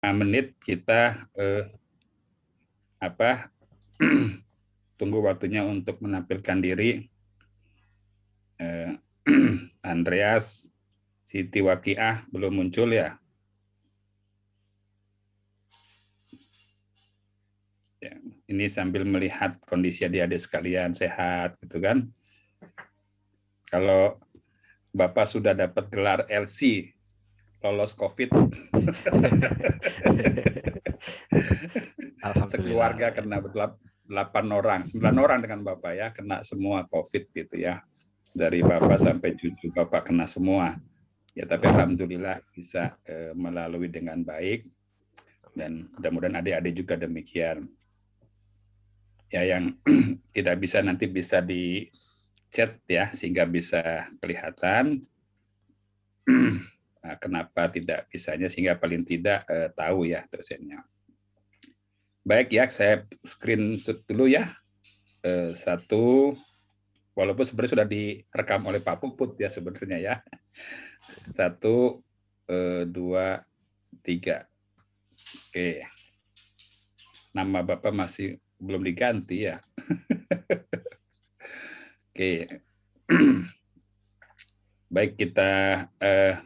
menit kita tunggu waktunya untuk menampilkan diri. Andreas Siti Waqiah belum muncul ya. Ini sambil melihat kondisi adik-adik sekalian sehat gitu kan. Kalau Bapak sudah dapat gelar LC, lolos COVID. Alhamdulillah. Sekeluarga kena 8 orang, 9 orang dengan Bapak ya, kena semua COVID gitu ya. Dari Bapak sampai cucu Bapak kena semua. Ya, tapi alhamdulillah bisa melalui dengan baik, dan mudah-mudahan adik-adik juga demikian. Ya, yang tidak bisa nanti bisa di chat ya, sehingga bisa kelihatan kenapa tidak bisanya, sehingga paling tidak tahu ya dosennya. Baik ya, saya screenshot dulu ya. Satu, walaupun sebenarnya sudah direkam oleh Pak Puput ya sebenarnya ya. 1, 2, 3. Oke. Nama Bapak masih belum diganti ya. Oke. Baik, kita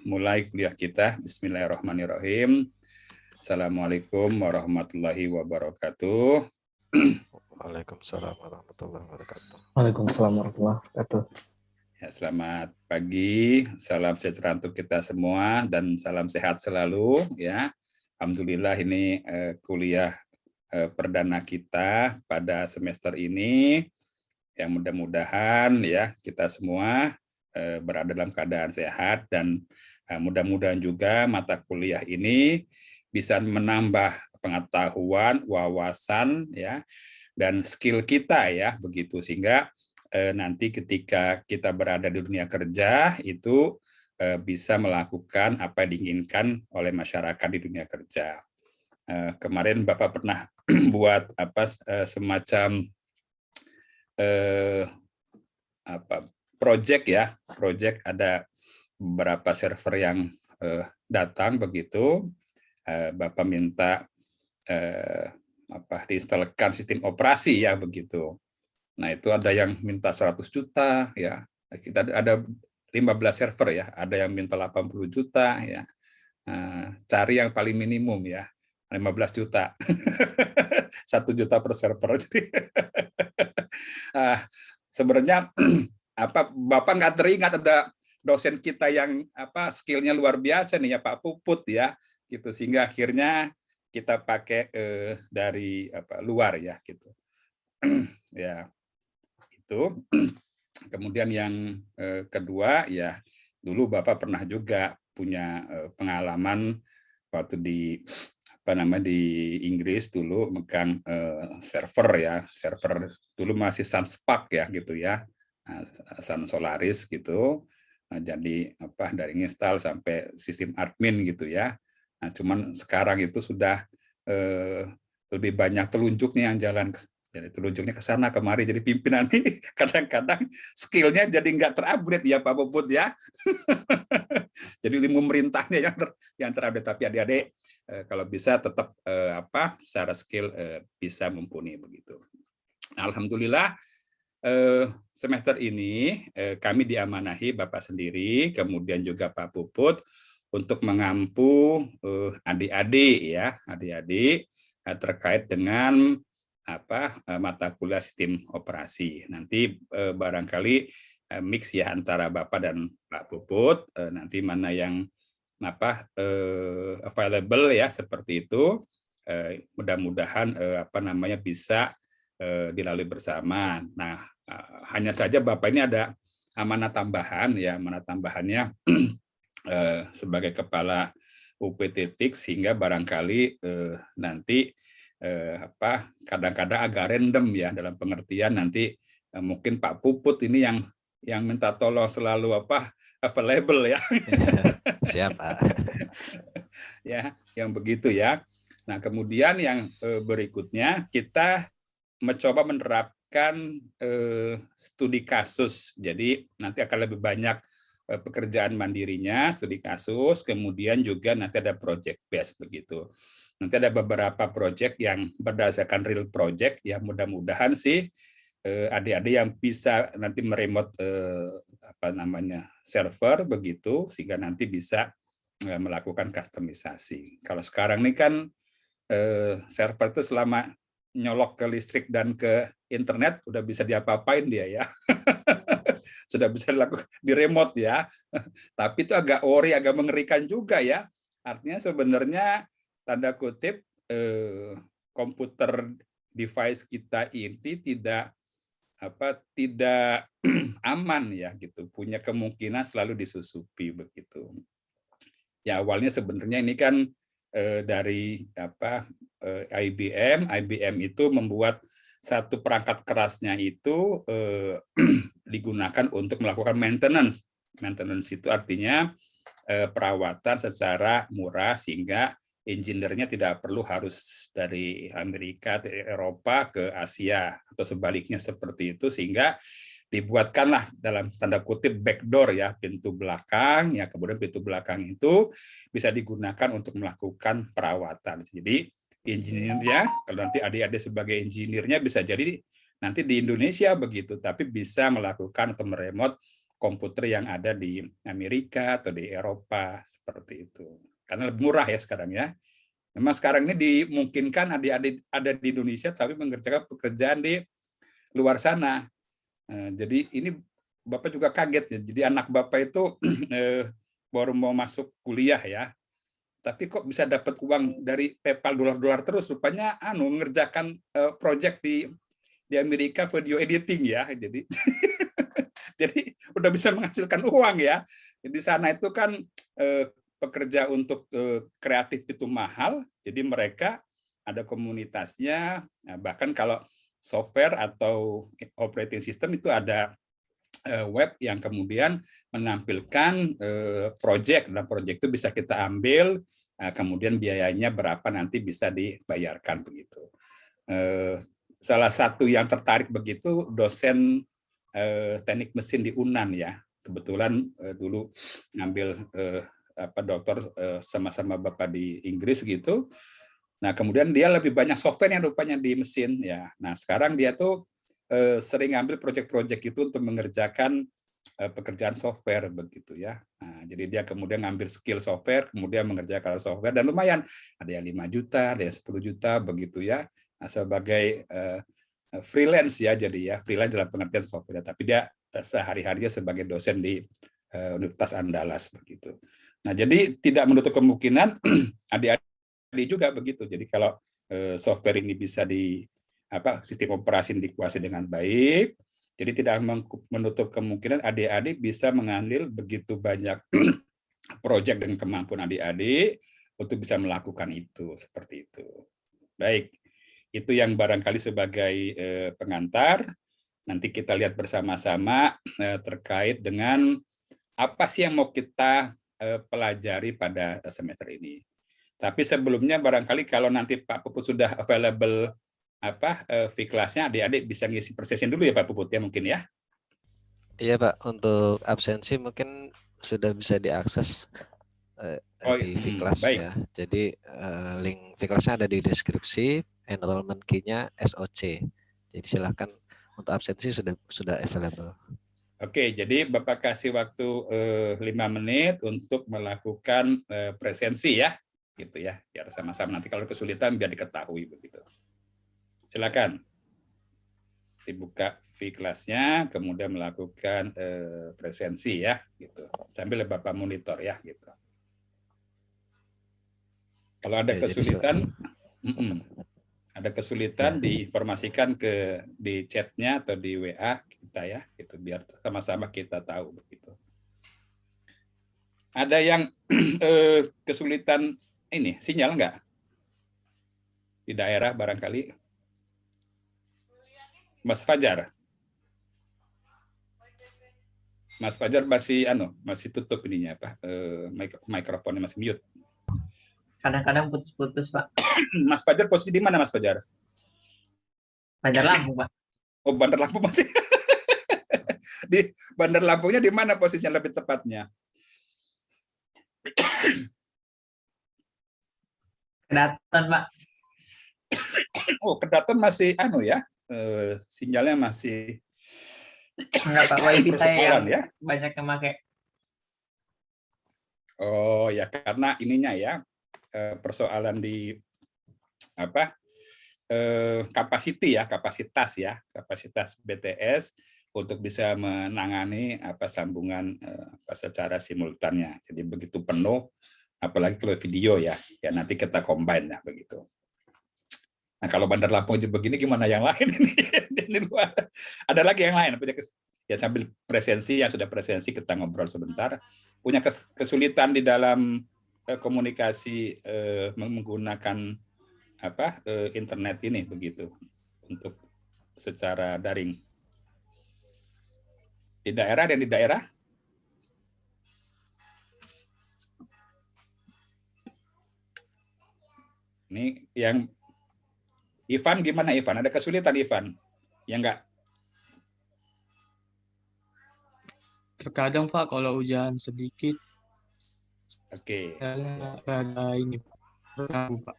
mulai kuliah kita. Bismillahirrahmanirrahim. Assalamualaikum warahmatullahi wabarakatuh. Waalaikumsalam warahmatullahi wabarakatuh. Waalaikumsalam warahmatullahi wabarakatuh. Ya, selamat pagi, salam sejahtera untuk kita semua dan salam sehat selalu ya. Alhamdulillah ini kuliah perdana kita pada semester ini. Yang mudah-mudahan ya kita semua berada dalam keadaan sehat, dan mudah-mudahan juga mata kuliah ini bisa menambah pengetahuan, wawasan ya, dan skill kita ya begitu, sehingga nanti ketika kita berada di dunia kerja itu bisa melakukan apa yang diinginkan oleh masyarakat di dunia kerja. Kemarin Bapak pernah buat semacam project ya, project ada beberapa server yang datang begitu, Bapak minta diinstalkan sistem operasi ya begitu. Nah, itu ada yang minta 100 juta ya. Kita ada 15 server ya, ada yang minta 80 juta ya. Cari yang paling minimum ya, 15 juta. 1 juta per server. Jadi sebenarnya Bapak nggak teringat ada dosen kita yang skillnya luar biasa nih ya, Pak Puput ya, gitu, sehingga akhirnya kita pakai dari luar ya gitu. Ya itu. Kemudian yang kedua ya, dulu Bapak pernah juga punya pengalaman waktu di di Inggris dulu megang server ya, server dulu masih Sun Spark ya gitu ya, Sun Solaris gitu. Jadi dari install sampai sistem admin gitu ya. Nah, cuman sekarang itu sudah lebih banyak telunjuknya yang jalan, jadi telunjuknya ke sana kemari, jadi pimpinan ini kadang-kadang skillnya jadi nggak terupgrade ya Pak Puput ya. Jadi ilmu memerintahnya yang terupgrade, tapi adik-adik kalau bisa tetap secara skill bisa mumpuni begitu. Nah, alhamdulillah semester ini kami diamanahi Bapak sendiri, kemudian juga Pak Puput untuk mengampu adik-adik ya, adik-adik terkait dengan mata kuliah sistem operasi. Nanti barangkali mix ya antara Bapak dan Pak Puput, nanti mana yang available ya seperti itu. Mudah-mudahan bisa dilalui bersama. Nah, hanya saja Bapak ini ada amanah tambahan ya, amanah tambahannya sebagai kepala UPT TIK, sehingga barangkali nanti kadang-kadang agak random ya, dalam pengertian nanti mungkin Pak Puput ini yang minta tolong selalu available ya. Siap, Pak. Ya, yang begitu ya. Nah, kemudian yang berikutnya kita mencoba menerapkan studi kasus. Jadi nanti akan lebih banyak pekerjaan mandirinya, studi kasus, kemudian juga nanti ada project base begitu. Nanti ada beberapa project yang berdasarkan real project, yang mudah-mudahan sih adik-adik yang bisa nanti meremote server begitu, sehingga nanti bisa melakukan kustomisasi. Kalau sekarang ini kan server itu selama nyolok ke listrik dan ke internet udah bisa diapa-apain dia ya. Sudah bisa dilakukan di remote ya. Tapi itu agak agak mengerikan juga ya. Artinya sebenarnya tanda kutip komputer device kita ini tidak aman ya gitu, punya kemungkinan selalu disusupi begitu. Ya awalnya sebenarnya ini kan dari IBM itu membuat satu perangkat kerasnya itu digunakan untuk melakukan maintenance. Maintenance itu artinya perawatan secara murah sehingga engineer-nya tidak perlu harus dari Amerika, dari Eropa ke Asia atau sebaliknya seperti itu, sehingga dibuatkanlah dalam tanda kutip backdoor ya, pintu belakang ya, kemudian pintu belakang itu bisa digunakan untuk melakukan perawatan. Jadi engineer-nya, kalau nanti adik-adik sebagai engineer-nya bisa jadi nanti di Indonesia begitu, tapi bisa melakukan atau meremote komputer yang ada di Amerika atau di Eropa seperti itu. Karena lebih murah ya sekarang ya. Memang sekarang ini dimungkinkan adik-adik ada di Indonesia tapi mengerjakan pekerjaan di luar sana. Jadi ini Bapak juga kaget ya. Jadi anak Bapak itu baru mau masuk kuliah ya. Tapi kok bisa dapat uang dari PayPal dolar-dolar terus? Rupanya ngerjakan project di Amerika video editing ya. Jadi jadi udah bisa menghasilkan uang ya. Di sana itu kan pekerja untuk kreatif itu mahal, jadi mereka ada komunitasnya, bahkan kalau software atau operating system itu ada web yang kemudian menampilkan project, dan project itu bisa kita ambil, kemudian biayanya berapa nanti bisa dibayarkan begitu. Salah satu yang tertarik begitu dosen teknik mesin di UNAN ya, kebetulan dulu ngambil dokter sama-sama Bapak di Inggris gitu. Nah, kemudian dia lebih banyak software yang rupanya di mesin ya. Nah, sekarang dia tuh sering ambil proyek-proyek itu untuk mengerjakan pekerjaan software begitu ya. Nah, jadi dia kemudian ngambil skill software, kemudian mengerjakan software, dan lumayan, ada yang 5 juta, ada yang 10 juta begitu ya. Nah, sebagai freelance ya, jadi ya freelance dalam pengertian software, tapi dia sehari-harinya sebagai dosen di Universitas Andalas begitu. Nah, jadi tidak menutup kemungkinan adik-adik juga begitu. Jadi kalau software ini bisa sistem operasi dikuasai dengan baik, jadi tidak menutup kemungkinan adik-adik bisa mengambil begitu banyak proyek dengan kemampuan adik-adik untuk bisa melakukan itu seperti itu. Baik. Itu yang barangkali sebagai pengantar. Nanti kita lihat bersama-sama terkait dengan apa sih yang mau kita pelajari pada semester ini. Tapi sebelumnya barangkali kalau nanti Pak Puput sudah available V-kelasnya, adik-adik bisa ngisi persesian dulu ya Pak Puput ya mungkin ya. Iya Pak, untuk absensi mungkin sudah bisa diakses di V-kelas baik. ya. Jadi link V-kelasnya ada di deskripsi, enrollment key-nya SOC. Jadi silakan untuk absensi sudah available. Oke, jadi Bapak kasih waktu 5 menit untuk melakukan presensi ya, gitu ya, biar sama-sama nanti kalau kesulitan biar diketahui begitu. Silakan dibuka V-kelasnya, kemudian melakukan presensi ya, gitu. Sambil Bapak monitor ya, gitu. Kalau ada kesulitan, diinformasikan di chatnya atau di WA kita ya, gitu, biar sama-sama kita tahu begitu. Ada yang kesulitan ini sinyal nggak di daerah barangkali? Mas Fajar masih tutup ininya mikrofonnya masih mute. Kadang-kadang putus-putus, Pak. Mas Fajar posisi di mana, Mas Fajar? Bandar Lampung, Pak. Oh, Bandar Lampung masih. Di Bandar Lampungnya di mana posisinya lebih tepatnya? Kedaton, Pak. Oh, kedaton masih sinyalnya masih Enggak, Pak. Wifi saya persoalan yang ya. banyak yang pakai. Oh ya, karena ininya ya persoalan di kapasitas BTS untuk bisa menangani sambungan secara simultannya. Jadi begitu penuh, apalagi kalau video ya nanti kita combine ya begitu. Nah kalau Bandar Lampung aja begini, gimana yang lain ini? Di luar. Ada lagi yang lain? Ya sambil presensi, yang sudah presensi kita ngobrol sebentar. Punya kesulitan di dalam komunikasi menggunakan internet ini begitu untuk secara daring. Di daerah dan di daerah? Ini yang Ivan gimana Ivan? Ada kesulitan Ivan? Ya enggak? Terkadang Pak kalau hujan sedikit Oke. ada ini terganggu Pak.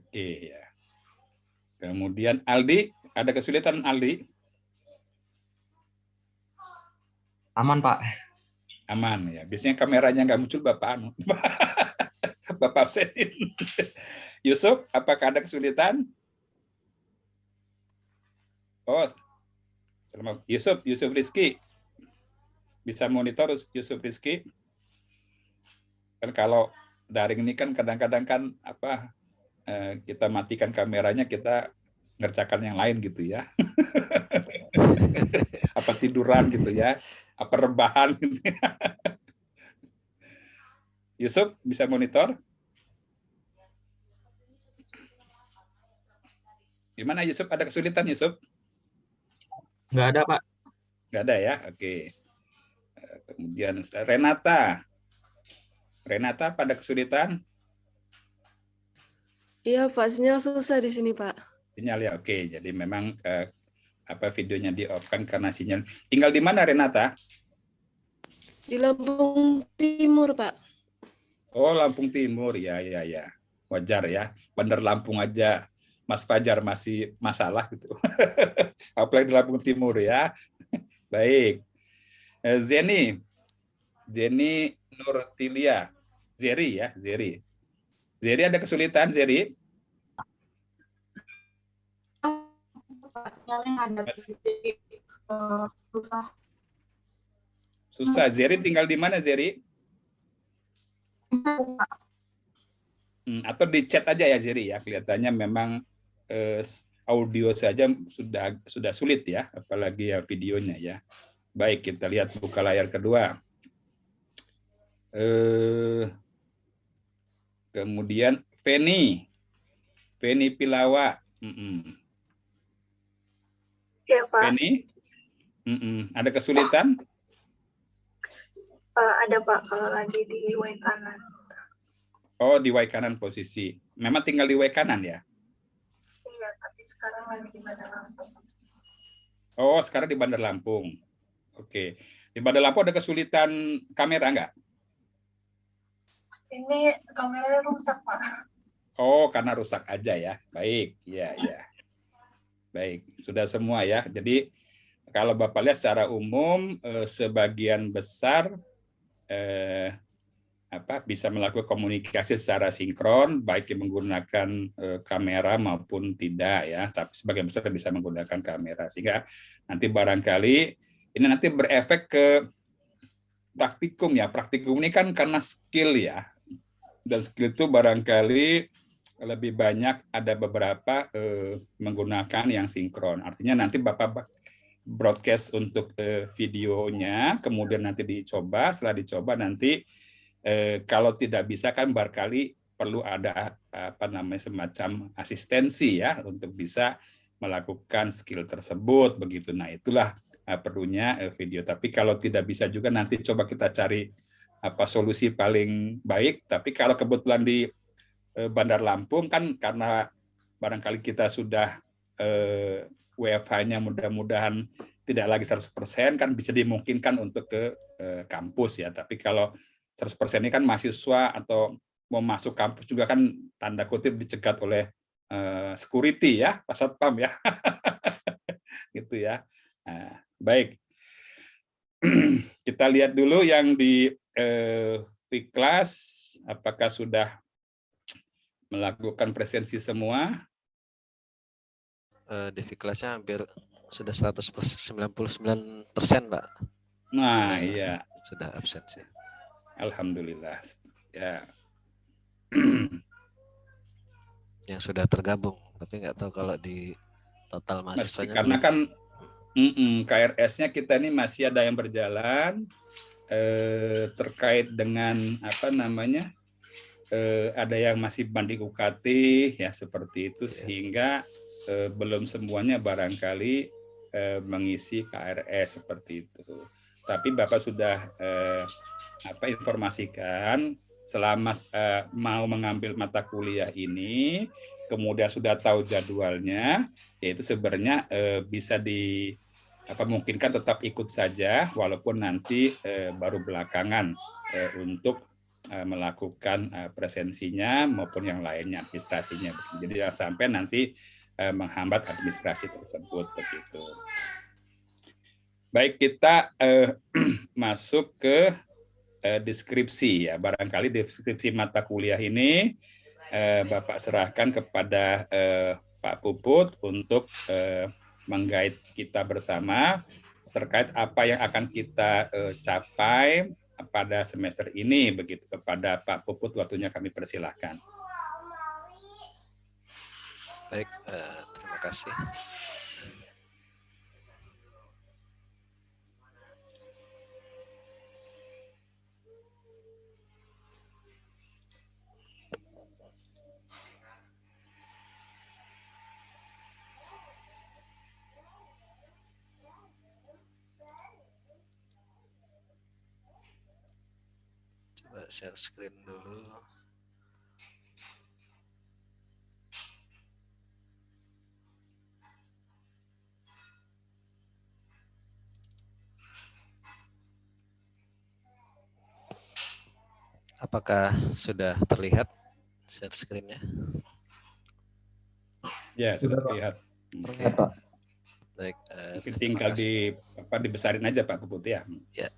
Oke ya. Kemudian Aldi, ada kesulitan Aldi? Aman, Pak. Aman ya. Biasanya kameranya nggak muncul Bapak Bapak absenin. Yusuf, apakah ada kesulitan? Oh, selamat. Yusuf Rizky. Bisa monitor Yusuf Rizky? Kan kalau daring ini kan kadang-kadang kan kita matikan kameranya, kita ngerjakan yang lain gitu ya. Apa tiduran gitu ya, apa rebahan gitu ya. Yusuf bisa monitor? Gimana Yusuf, ada kesulitan Yusuf? Nggak ada Pak. Nggak ada ya, oke. Kemudian Renata pada kesulitan? Iya Pak, sinyal susah di sini Pak. Sinyal ya, oke. Jadi memang videonya di off kan karena sinyal. Tinggal di mana Renata? Di Lampung Timur Pak. Oh, Lampung Timur, ya. Wajar ya. Bandar Lampung aja Mas Fajar masih masalah gitu. Apalagi di Lampung Timur ya. Baik. Zeni Nurtilia. Zeri ya, Zeri. Zeri ada kesulitan, Zeri? Susah. Zeri tinggal di mana, Zeri? Atau di chat aja ya, Zeri ya. Kelihatannya memang audio saja sudah sulit ya, apalagi ya videonya ya. Baik, kita lihat buka layar kedua. Kemudian Feni Pilawa. Ya Pak. Feni, ada kesulitan? Ada Pak, kalau lagi di Y kanan. Oh, di Y kanan posisi. Memang tinggal di Y kanan ya? Iya, tapi sekarang lagi di Bandar Lampung. Oh, sekarang di Bandar Lampung. Oke. Di Bandar Lampung ada kesulitan kamera nggak? Ini kameranya rusak Pak. Oh, karena rusak aja ya. Baik, iya. Baik, sudah semua ya. Jadi kalau Bapak lihat secara umum sebagian besar bisa melakukan komunikasi secara sinkron, baik yang menggunakan kamera maupun tidak ya. Tapi sebagian besar bisa menggunakan kamera, sehingga nanti barangkali ini nanti berefek ke praktikum ya. Praktikum ini kan karena skill ya, dan skill itu barangkali lebih banyak ada beberapa menggunakan yang sinkron. Artinya nanti Bapak broadcast untuk videonya, kemudian nanti dicoba, setelah dicoba nanti kalau tidak bisa kan barangkali perlu ada semacam asistensi ya untuk bisa melakukan skill tersebut begitu. Nah, itulah perlunya video. Tapi kalau tidak bisa juga nanti coba kita cari solusi paling baik. Tapi kalau kebetulan di Bandar Lampung kan karena barangkali kita sudah WFH-nya mudah-mudahan tidak lagi 100% kan bisa dimungkinkan untuk ke kampus ya. Tapi kalau 100% ini kan mahasiswa atau mau masuk kampus juga kan tanda kutip dicegat oleh security ya, Pak Satpam ya. Gitu ya. Nah, baik. Kita lihat dulu yang di Fiklas, apakah sudah melakukan presensi semua? Di Fiklasnya hampir sudah 199%, Pak. Nah, iya. Sudah absensi. Alhamdulillah. Ya. Yang sudah tergabung, tapi nggak tahu kalau di total mahasiswanya Karena belum. kan KRS-nya kita ini masih ada yang berjalan terkait dengan apa namanya, ada yang masih banding UKT ya seperti itu, sehingga belum semuanya barangkali mengisi KRS seperti itu. Tapi Bapak sudah informasikan selama mau mengambil mata kuliah ini, kemudian sudah tahu jadwalnya, yaitu sebenarnya bisa mungkinkan tetap ikut saja, walaupun nanti baru belakangan untuk melakukan presensinya maupun yang lainnya, administrasinya. Jadi jangan sampai nanti menghambat administrasi tersebut begitu. Baik, kita masuk ke deskripsi ya. Barangkali deskripsi mata kuliah ini Bapak serahkan kepada Pak Puput untuk meng-guide kita bersama terkait apa yang akan kita capai pada semester ini begitu. Kepada Pak Puput, waktunya kami persilahkan. Baik, terima kasih. Coba share screen dulu. Apakah sudah terlihat share screen-nya? Ya, sudah terlihat. Oke. Baik, Mungkin tinggal dibesarin aja Pak Puput ya. Ya.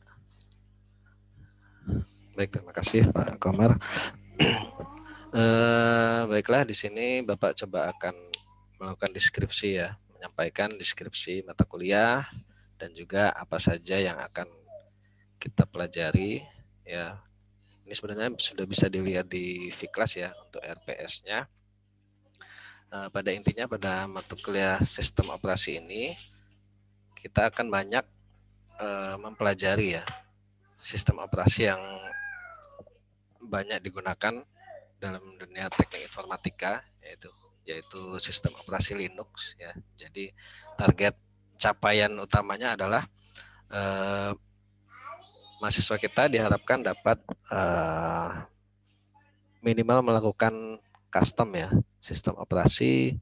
Baik, terima kasih Pak Komar. Baiklah, di sini Bapak coba akan melakukan deskripsi ya, menyampaikan deskripsi mata kuliah dan juga apa saja yang akan kita pelajari ya. Ini sebenarnya sudah bisa dilihat di Fiklas ya untuk RPS-nya. Pada intinya pada mata kuliah sistem operasi ini kita akan banyak mempelajari ya sistem operasi yang banyak digunakan dalam dunia teknik informatika, yaitu sistem operasi Linux ya. Jadi target capaian utamanya adalah mahasiswa kita diharapkan dapat minimal melakukan custom ya sistem operasi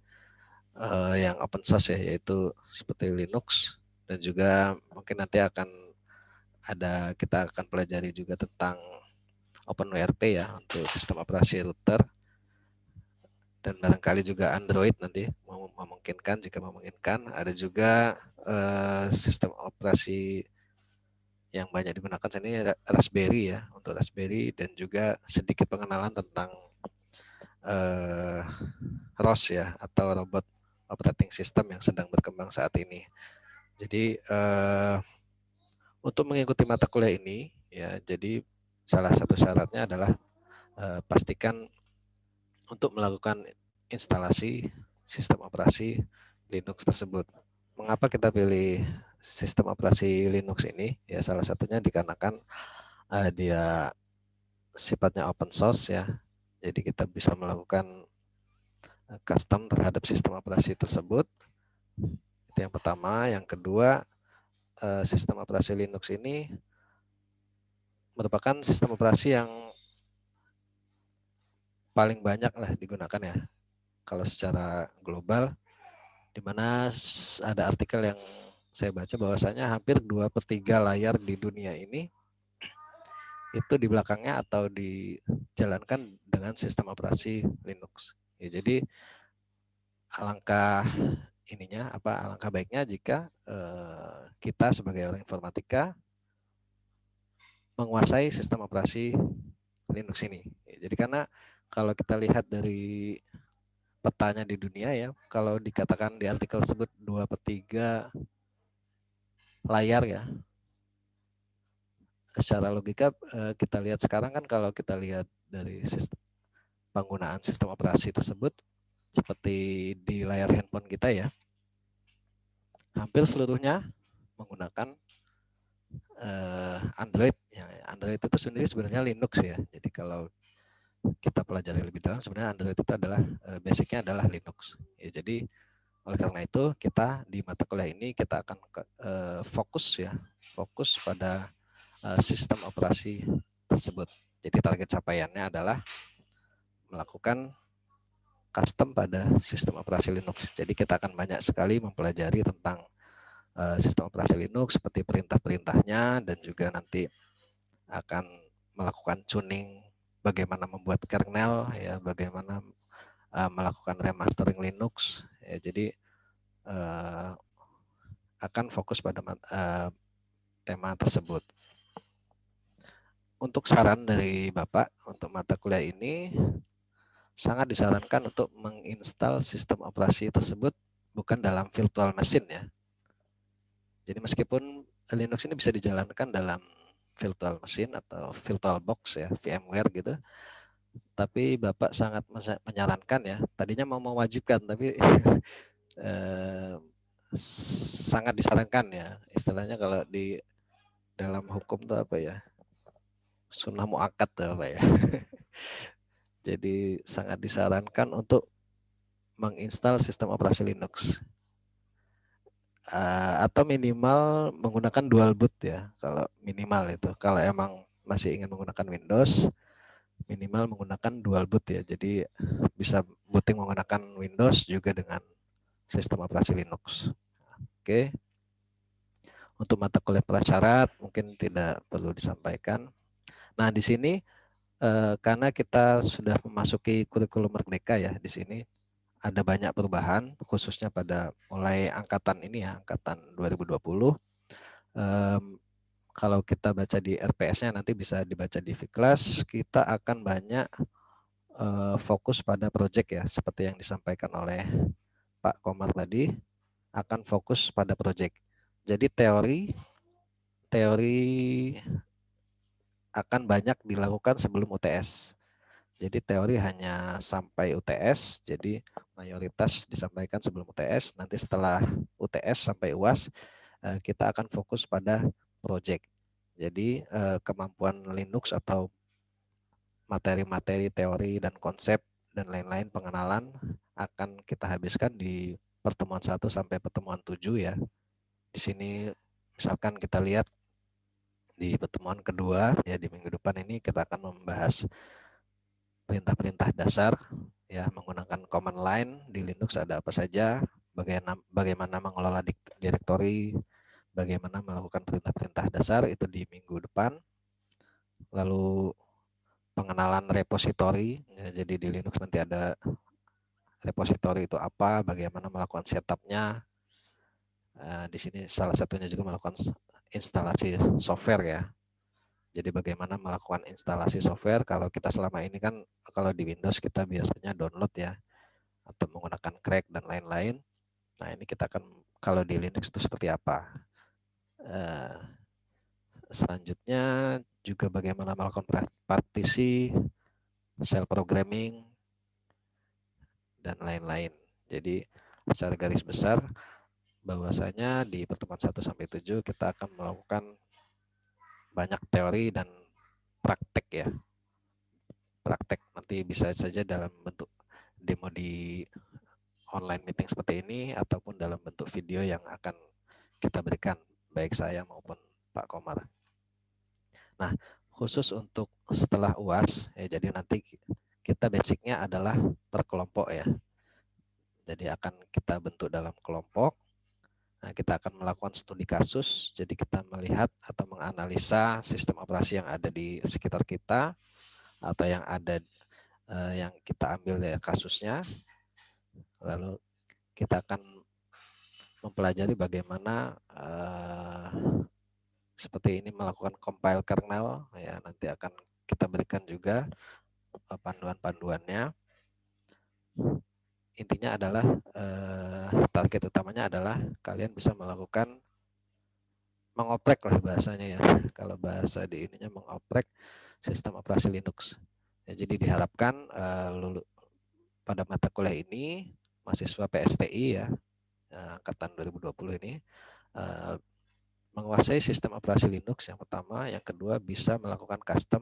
yang open source ya, yaitu seperti Linux, dan juga mungkin nanti kita akan pelajari juga tentang OpenWRT ya untuk sistem operasi router, dan barangkali juga Android nanti memungkinkan, jika memungkinkan. Ada juga sistem operasi yang banyak digunakan saat ini Raspberry ya, untuk Raspberry, dan juga sedikit pengenalan tentang ROS ya, atau Robot Operating System yang sedang berkembang saat ini. Jadi untuk mengikuti mata kuliah ini ya, jadi salah satu syaratnya adalah pastikan untuk melakukan instalasi sistem operasi Linux tersebut. Mengapa kita pilih sistem operasi Linux ini? Ya salah satunya dikarenakan dia sifatnya open source ya. Jadi kita bisa melakukan custom terhadap sistem operasi tersebut. Itu yang pertama. Yang kedua, sistem operasi Linux ini merupakan sistem operasi yang paling banyak lah digunakan ya. Kalau secara global, di mana ada artikel yang saya baca bahwasanya hampir 2/3 layar di dunia ini itu di belakangnya atau dijalankan dengan sistem operasi Linux. Ya, jadi alangkah baiknya jika kita sebagai orang informatika menguasai sistem operasi Linux ini. Ya, jadi karena kalau kita lihat dari petanya di dunia ya, kalau dikatakan di artikel tersebut 2/3 layar ya, secara logika kita lihat sekarang kan, kalau kita lihat dari penggunaan sistem operasi tersebut seperti di layar handphone kita ya, hampir seluruhnya menggunakan Android. Ya, Android itu sendiri sebenarnya Linux ya. Jadi kalau kita pelajari lebih dalam, sebenarnya Android itu adalah basicnya adalah Linux. Ya, jadi oleh karena itu kita di mata kuliah ini kita akan fokus pada sistem operasi tersebut. Jadi target capaiannya adalah melakukan custom pada sistem operasi Linux. Jadi kita akan banyak sekali mempelajari tentang sistem operasi Linux, seperti perintah-perintahnya, dan juga nanti akan melakukan tuning bagaimana membuat kernel, ya, bagaimana melakukan remastering Linux. Ya, jadi akan fokus pada tema tersebut. Untuk saran dari Bapak untuk mata kuliah ini, sangat disarankan untuk menginstal sistem operasi tersebut bukan dalam virtual machine ya. Jadi meskipun Linux ini bisa dijalankan dalam virtual machine atau virtual box ya, VMware gitu, tapi Bapak sangat menyarankan ya, tadinya mau mewajibkan tapi sangat disarankan ya, istilahnya kalau di dalam hukum itu apa ya, sunnah muakkad tuh apa ya. Jadi sangat disarankan untuk menginstal sistem operasi Linux atau minimal menggunakan dual boot ya, kalau minimal itu. Kalau emang masih ingin menggunakan Windows, minimal menggunakan dual boot ya. Jadi bisa booting menggunakan Windows juga dengan sistem operasi Linux. Oke. Untuk mata kuliah prasyarat mungkin tidak perlu disampaikan. Nah, di sini karena kita sudah memasuki kurikulum merdeka ya, di sini ada banyak perubahan khususnya pada mulai angkatan ini ya, angkatan 2020. Kalau kita baca di RPS-nya, nanti bisa dibaca di Fiklas, kita akan banyak fokus pada proyek ya, seperti yang disampaikan oleh Pak Komar tadi, akan fokus pada proyek. Jadi teori akan banyak dilakukan sebelum UTS. Jadi teori hanya sampai UTS, jadi mayoritas disampaikan sebelum UTS. Nanti setelah UTS sampai UAS, kita akan fokus pada proyek. Jadi kemampuan Linux atau materi-materi teori dan konsep dan lain-lain pengenalan akan kita habiskan di pertemuan 1 sampai pertemuan 7 ya. Di sini misalkan kita lihat di pertemuan kedua ya, di minggu depan ini kita akan membahas perintah-perintah dasar ya, menggunakan command line di Linux ada apa saja, bagaimana mengelola direktori, bagaimana melakukan perintah-perintah dasar, itu di minggu depan. Lalu pengenalan repository ya, jadi di Linux nanti ada repository itu apa, bagaimana melakukan setupnya. Di sini salah satunya juga melakukan instalasi software ya. Jadi bagaimana melakukan instalasi software, kalau kita selama ini kan kalau di Windows kita biasanya download ya, atau menggunakan crack dan lain-lain. Nah ini kita akan, kalau di Linux itu seperti apa. Selanjutnya juga bagaimana melakukan partisi, shell programming, dan lain-lain. Jadi secara garis besar bahwasanya di pertemuan 1 sampai 7 kita akan melakukan banyak teori dan praktek ya. Praktek nanti bisa saja dalam bentuk demo di online meeting seperti ini ataupun dalam bentuk video yang akan kita berikan, baik saya maupun Pak Komar. Nah, khusus untuk setelah UAS ya, jadi nanti kita basicnya adalah per kelompok ya. Jadi akan kita bentuk dalam kelompok. Nah, kita akan melakukan studi kasus, jadi kita melihat atau menganalisa sistem operasi yang ada di sekitar kita atau yang ada yang kita ambil ya kasusnya. Lalu kita akan mempelajari bagaimana seperti ini melakukan compile kernel, ya nanti akan kita berikan juga panduan-panduannya. Intinya adalah target utamanya adalah kalian bisa melakukan mengoprek lah bahasanya ya. Kalau bahasa di ininya mengoprek sistem operasi Linux. Ya, jadi diharapkan pada mata kuliah ini mahasiswa PSTI ya angkatan 2020 ini menguasai sistem operasi Linux yang pertama, yang kedua bisa melakukan custom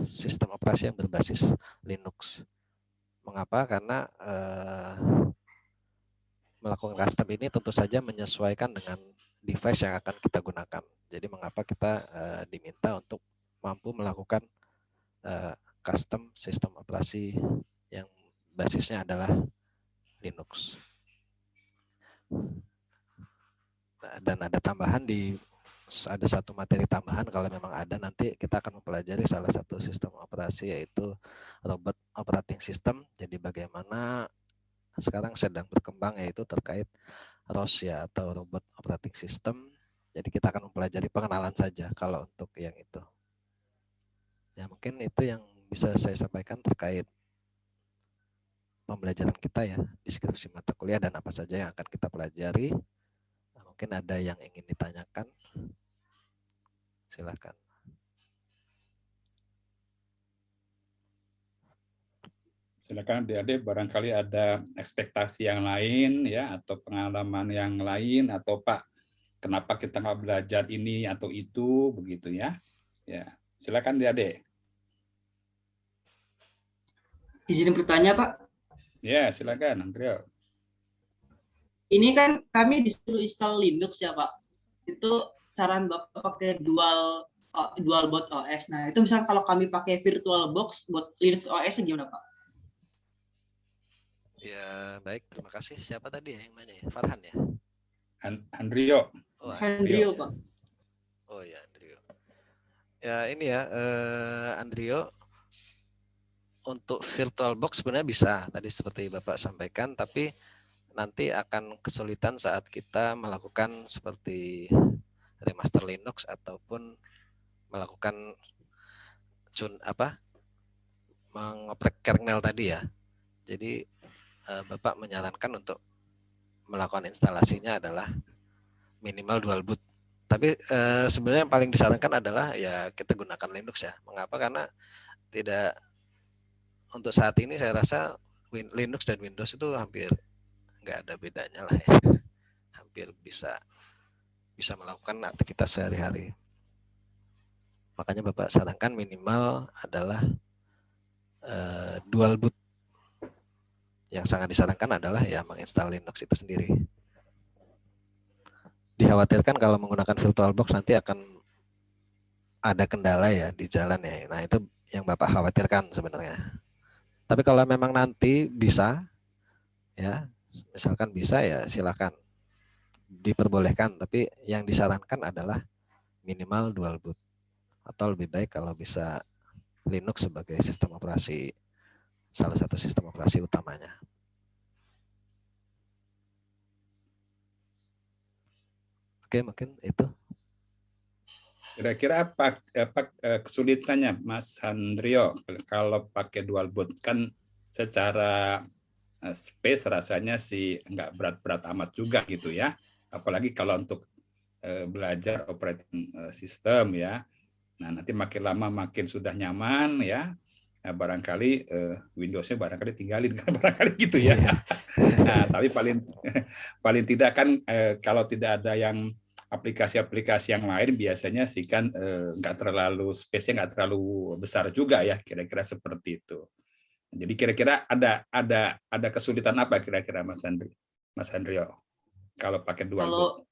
sistem operasi yang berbasis Linux. Mengapa? Karena melakukan custom ini tentu saja menyesuaikan dengan device yang akan kita gunakan. Jadi mengapa kita diminta untuk mampu melakukan custom sistem operasi yang basisnya adalah Linux. Nah, dan ada tambahan ada satu materi tambahan kalau memang ada, nanti kita akan mempelajari salah satu sistem operasi yaitu robot operating system. Jadi bagaimana sekarang sedang berkembang yaitu terkait ROS ya atau robot operating system. Jadi kita akan mempelajari pengenalan saja kalau untuk yang itu. Ya mungkin itu yang bisa saya sampaikan terkait pembelajaran kita ya, deskripsi mata kuliah dan apa saja yang akan kita pelajari. Mungkin ada yang ingin ditanyakan. Silakan. Silakan adik-adik, barangkali ada ekspektasi yang lain ya, atau pengalaman yang lain, atau Pak, kenapa kita nggak belajar ini atau itu, begitu ya. Ya, silakan adik-adik. Izin bertanya, Pak. Ya, silakan, Andrea. Ini kan kami disuruh install Linux ya, Pak. Itu saran Bapak pakai dual boot OS. Nah, itu misalnya kalau kami pakai VirtualBox buat Linux OS gimana, Pak? Ya, baik. Terima kasih. Siapa tadi yang nanya ya? Farhan ya? Andrio. Oh, Andrio, Pak. Oh ya, Andrio. Ya, ini ya, Andrio. Untuk VirtualBox sebenarnya bisa, tadi seperti Bapak sampaikan, tapi nanti akan kesulitan saat kita melakukan seperti remaster Linux ataupun melakukan mengoprek kernel tadi ya. Jadi Bapak menyarankan untuk melakukan instalasinya adalah minimal dual boot. Tapi sebenarnya yang paling disarankan adalah ya kita gunakan Linux ya. Mengapa? Karena tidak, untuk saat ini saya rasa Linux dan Windows itu hampir nggak ada bedanya lah ya. Hampir bisa melakukan aktivitas sehari-hari. Makanya Bapak sarankan minimal adalah dual boot. Yang sangat disarankan adalah ya menginstal Linux itu sendiri. Dikhawatirkan kalau menggunakan VirtualBox nanti akan ada kendala ya di jalan ya. Nah, itu yang Bapak khawatirkan sebenarnya. Tapi kalau memang nanti bisa ya, misalkan bisa ya silakan diperbolehkan, tapi yang disarankan adalah minimal dual boot, atau lebih baik kalau bisa Linux sebagai sistem operasi, salah satu sistem operasi utamanya. Oke, mungkin itu. Kira-kira apa kesulitannya, Mas Andrio, kalau pakai dual boot? Kan secara space rasanya sih nggak berat-berat amat juga gitu ya. Apalagi kalau untuk belajar operating system ya. Nah, nanti makin lama makin sudah nyaman ya. Nah, barangkali Windows-nya barangkali tinggalin kan barangkali gitu ya. Nah, tapi paling tidak kan kalau tidak ada yang aplikasi-aplikasi yang lain biasanya sih kan nggak terlalu space-nya nggak terlalu besar juga ya, kira-kira seperti itu. Jadi kira-kira ada kesulitan apa kira-kira Mas Andrio kalau pakai dual boot?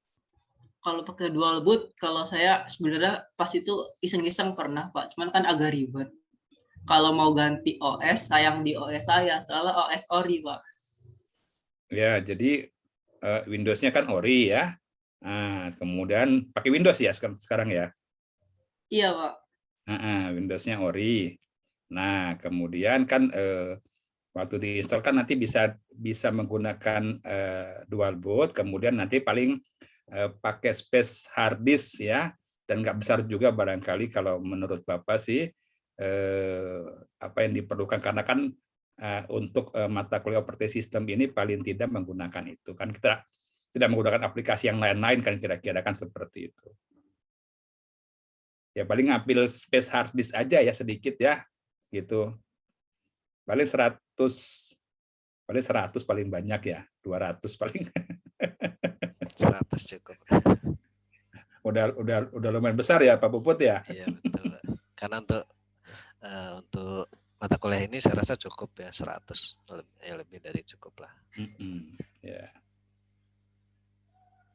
Kalau pakai dual boot, kalau saya sebenarnya pas itu iseng-iseng pernah, Pak. Cuman kan agak ribet. Kalau mau ganti OS, sayang di OS saya, soalnya OS ori, Pak. Ya, jadi Windows-nya kan Ori ya. Nah, kemudian pakai Windows ya sekarang ya. Iya, Pak. Windows-nya Ori. Nah, kemudian kan waktu diinstal kan nanti bisa menggunakan dual boot, kemudian nanti paling pakai space hard disk ya, dan nggak besar juga barangkali kalau menurut Bapak sih apa yang diperlukan, karena kan untuk mata kuliah operating system ini paling tidak menggunakan itu kan, kita tidak menggunakan aplikasi yang lain-lain kan, kira-kira kan seperti itu. Ya paling ngambil space hard disk aja ya sedikit ya gitu. Paling 100 paling banyak ya, 200 paling. 100 cukup. Udah lumayan besar ya Pak Puput ya. Iya betul, Pak. Karena untuk mata kuliah ini saya rasa cukup ya, 100 lebih dari cukup lah. Ya.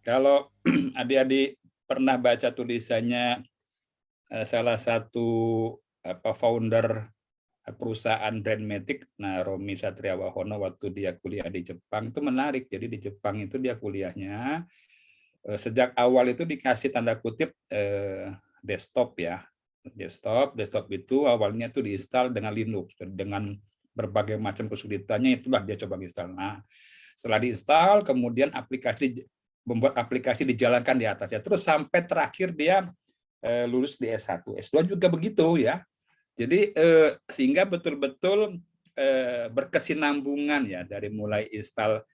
Kalau adik-adik pernah baca tulisannya salah satu founder perusahaan Brandmatic, nah Romi Satriawahono, waktu dia kuliah di Jepang itu menarik. Jadi di Jepang itu dia kuliahnya sejak awal itu dikasih tanda kutip desktop ya. Desktop itu awalnya itu diinstal dengan Linux, dengan berbagai macam kesulitannya, itulah dia coba install. Nah, setelah diinstal kemudian membuat aplikasi dijalankan di atasnya, terus sampai terakhir dia lulus di S1, S2 juga begitu ya. Jadi sehingga betul-betul berkesinambungan ya, dari mulai install,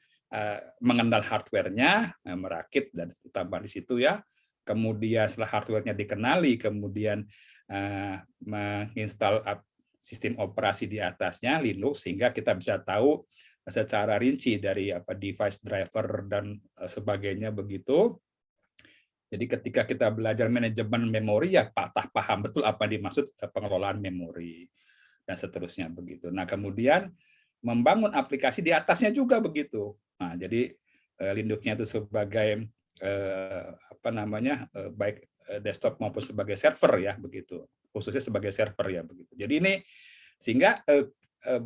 mengenal hardware-nya, merakit dan tambah di situ ya. Kemudian setelah hardware-nya dikenali, kemudian menginstal sistem operasi di atasnya Linux, sehingga kita bisa tahu secara rinci dari device driver dan sebagainya begitu. Jadi ketika kita belajar manajemen memori ya paham betul apa dimaksud pengelolaan memori dan seterusnya begitu. Nah, kemudian membangun aplikasi di atasnya juga begitu. Nah, jadi Linux-nya itu sebagai baik desktop maupun sebagai server ya begitu. Khususnya sebagai server ya begitu. Jadi ini sehingga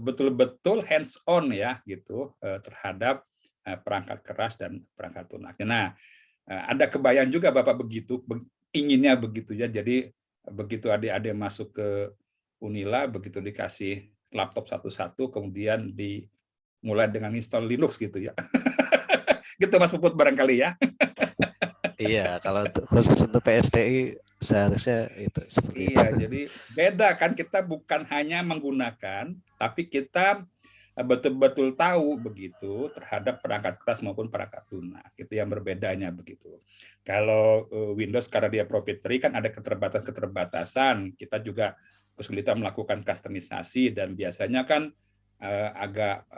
betul-betul hands on ya gitu terhadap perangkat keras dan perangkat lunak. Nah, ada kebayang juga Bapak begitu, inginnya begitu ya. Jadi begitu adik-adik masuk ke Unila, begitu dikasih laptop satu-satu, kemudian dimulai dengan install Linux gitu ya. Gitu Mas Puput barangkali ya. Iya, kalau khusus untuk PSTI seharusnya itu seperti itu. Jadi beda kan, kita bukan hanya menggunakan, tapi kita betul-betul tahu begitu terhadap perangkat keras maupun perangkat lunak. Itu yang berbedanya begitu. Kalau Windows karena dia proprietary kan ada keterbatasan. Kita juga kesulitan melakukan kustomisasi dan biasanya kan agak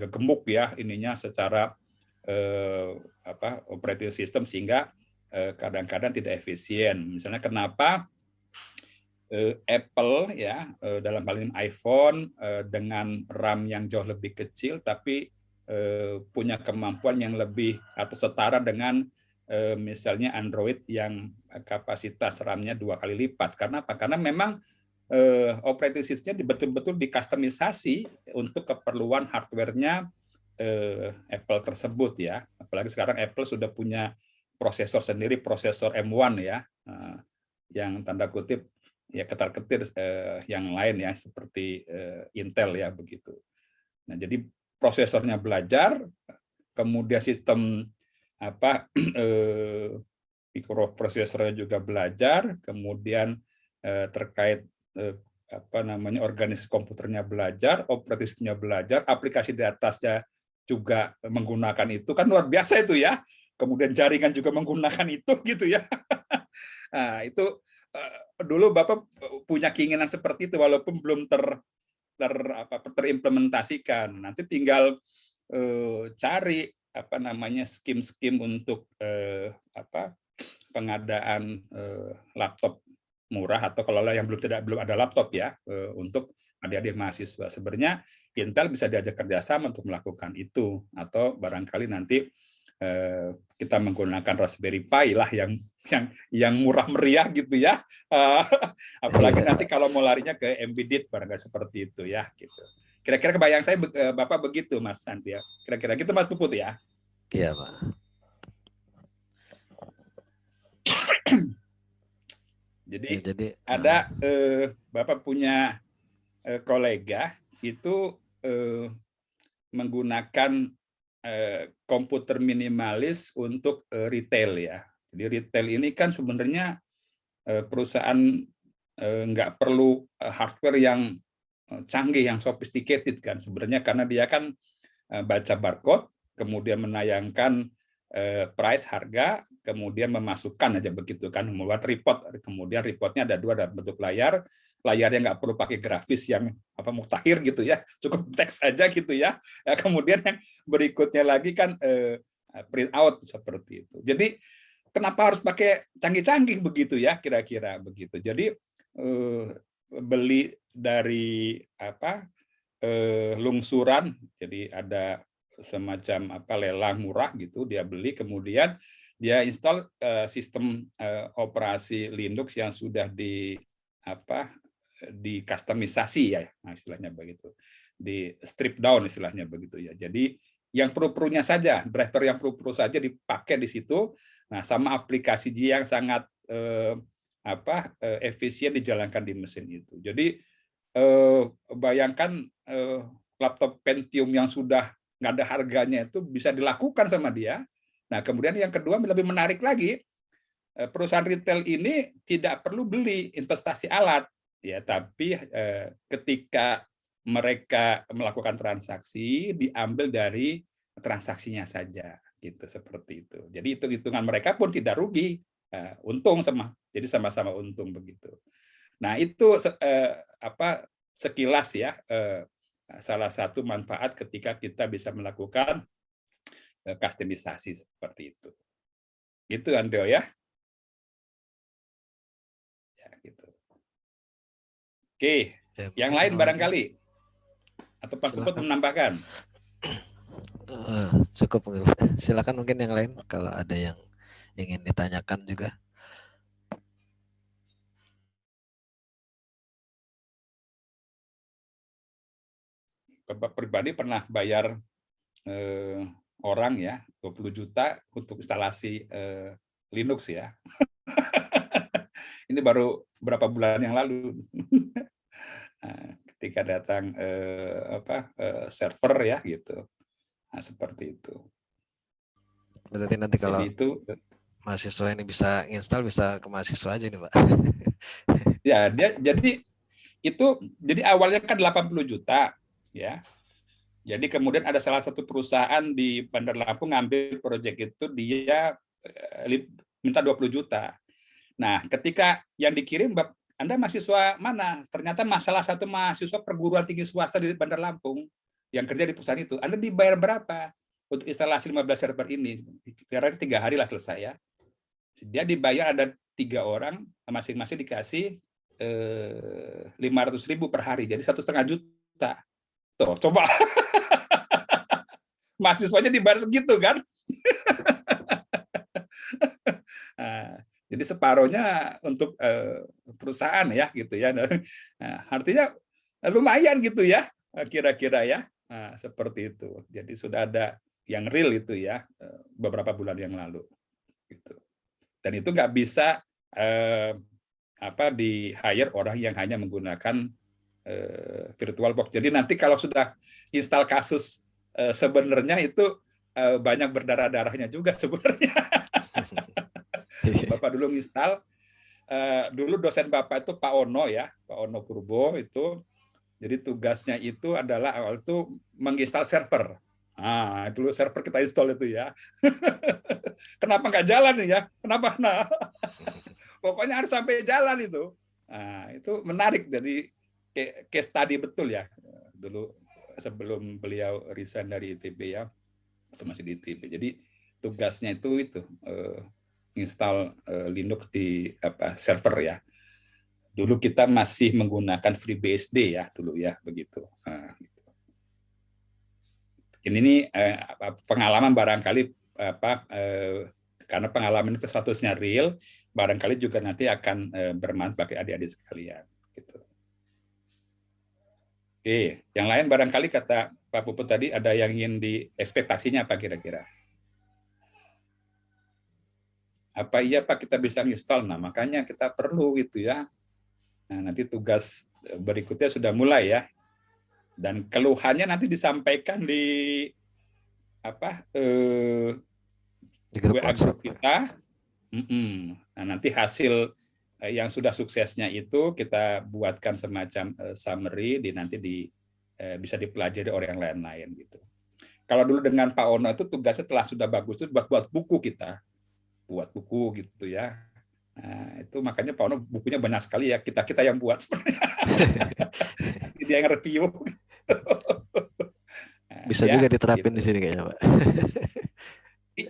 gemuk ya ininya secara operating system, sehingga kadang-kadang tidak efisien. Misalnya kenapa Apple ya dalam hal ini iPhone dengan RAM yang jauh lebih kecil tapi punya kemampuan yang lebih atau setara dengan misalnya Android yang kapasitas RAM-nya 2 kali lipat. Karena apa? Karena memang operating system-nya betul-betul dikustomisasi untuk keperluan hardware-nya Apple tersebut ya. Apalagi sekarang Apple sudah punya prosesor sendiri, prosesor M1 ya, yang tanda kutip ya ketar-ketir yang lain ya seperti Intel ya begitu. Nah, jadi prosesornya belajar, kemudian sistem mikroprosesornya juga belajar, kemudian terkait organisasi komputernya belajar, operatifnya belajar, aplikasi di atasnya juga menggunakan itu, kan luar biasa itu ya. Kemudian jaringan juga menggunakan itu gitu ya. Nah, itu dulu Bapak punya keinginan seperti itu walaupun belum terimplementasikan. Nanti tinggal cari skim-skim untuk pengadaan laptop murah, atau kalau yang belum ada laptop ya untuk adik-adik mahasiswa. Sebenarnya Intel bisa diajak kerjasama untuk melakukan itu, atau barangkali nanti kita menggunakan Raspberry Pi lah yang murah meriah gitu ya. Apalagi nanti kalau mau larinya ke embedded barangkali seperti itu ya gitu. Kira-kira kebayang saya Bapak begitu Mas Santi ya. Kira-kira gitu Mas Puput ya. Iya, Pak. Jadi Ya, jadi ada Bapak punya kolega itu menggunakan komputer minimalis untuk retail ya. Jadi retail ini kan sebenarnya perusahaan nggak perlu hardware yang canggih, yang sophisticated kan sebenarnya, karena dia kan baca barcode, kemudian menayangkan price, harga, kemudian memasukkan aja begitu kan, membuat report, kemudian reportnya ada 2 dalam bentuk layarnya nggak perlu pakai grafis yang mutakhir gitu ya, cukup teks aja gitu ya. Kemudian yang berikutnya lagi kan print out seperti itu. Jadi kenapa harus pakai canggih-canggih begitu ya, kira-kira begitu. Jadi beli dari lungsuran, jadi ada semacam lelang murah gitu, dia beli, kemudian dia install sistem operasi Linux yang sudah dikustomisasi ya, istilahnya begitu, di strip down istilahnya begitu ya. Jadi yang perlu-perlunya saja, driver yang perlu-perlu saja dipakai di situ. Nah, sama aplikasi yang sangat efisien dijalankan di mesin itu. Jadi bayangkan laptop Pentium yang sudah nggak ada harganya itu bisa dilakukan sama dia. Nah, kemudian yang kedua lebih menarik lagi, perusahaan retail ini tidak perlu beli investasi alat, ya, tapi ketika mereka melakukan transaksi diambil dari transaksinya saja, gitu, seperti itu. Jadi hitung-hitungan mereka pun tidak rugi, untung jadi sama-sama untung begitu. Nah, itu sekilas ya salah satu manfaat ketika kita bisa melakukan kustomisasi seperti itu. Gitu Andreo ya. Ya gitu. Oke, ya, yang mungkin lain barangkali atau Pak Puput menambahkan. Cukup, silakan mungkin yang lain kalau ada yang ingin ditanyakan juga. Bapak pribadi pernah bayar orang ya 20 juta untuk instalasi Linux ya. Ini baru berapa bulan yang lalu. Nah, ketika datang server ya gitu. Nah, seperti itu. Berarti nanti kalau Jadi itu mahasiswa ini bisa install, bisa ke mahasiswa aja nih, Pak. ya, jadi awalnya kan 80 juta ya. Jadi kemudian ada salah satu perusahaan di Bandar Lampung ngambil proyek itu, dia minta 20 juta. Nah, ketika yang dikirim, Anda mahasiswa mana? Ternyata salah satu mahasiswa perguruan tinggi swasta di Bandar Lampung yang kerja di perusahaan itu. Anda dibayar berapa untuk instalasi 15 server ini? Kira-kira 3 hari lah selesai ya. Dia dibayar, ada 3 orang, masing-masing dikasih 500.000 per hari, jadi 1,5 juta. Tuh, coba. Mahasiswanya dibayar segitu kan? Nah, jadi separohnya untuk perusahaan ya gitu ya. Nah, artinya lumayan gitu ya, kira-kira ya. Nah, seperti itu. Jadi sudah ada yang real itu ya beberapa bulan yang lalu. Gitu. Dan itu nggak bisa di hire orang yang hanya menggunakan VirtualBox. Jadi nanti kalau sudah install kasus sebenarnya itu banyak berdarah-darahnya juga sebenarnya. Bapak dulu install, dulu dosen Bapak itu Pak Ono ya, Pak Ono Purbo itu. Jadi tugasnya itu adalah awal itu menginstal server. Nah, dulu server kita install itu ya. Kenapa nggak jalan nih ya? Kenapa? Nah, pokoknya harus sampai jalan itu. Nah, itu menarik. Jadi case study betul ya. Dulu sebelum beliau resign dari ITB ya, atau masih di ITB. Jadi tugasnya itu install Linux di server ya. Dulu kita masih menggunakan FreeBSD ya dulu ya begitu. Nah, gitu. Ini pengalaman barangkali karena pengalaman itu statusnya real, barangkali juga nanti akan bermanfaat bagi adik-adik sekalian. Gitu. Oke, yang lain barangkali kata Pak Puput tadi ada yang ingin ekspektasinya apa kira-kira? Apa iya Pak kita bisa install? Nah, makanya kita perlu gitu ya. Nah, nanti tugas berikutnya sudah mulai ya. Dan keluhannya nanti disampaikan di Di grup WA WhatsApp. grup kita. Nah, nanti hasil yang sudah suksesnya itu kita buatkan semacam summary nanti bisa dipelajari oleh yang lain-lain gitu. Kalau dulu dengan Pak Ono itu tugasnya setelah sudah bagus itu buat buku kita, buat buku gitu ya. Nah, itu makanya Pak Ono bukunya banyak sekali ya, kita yang buat sebenarnya. Dia yang review. Bisa ya, juga diterapin gitu. di sini kayaknya, Pak.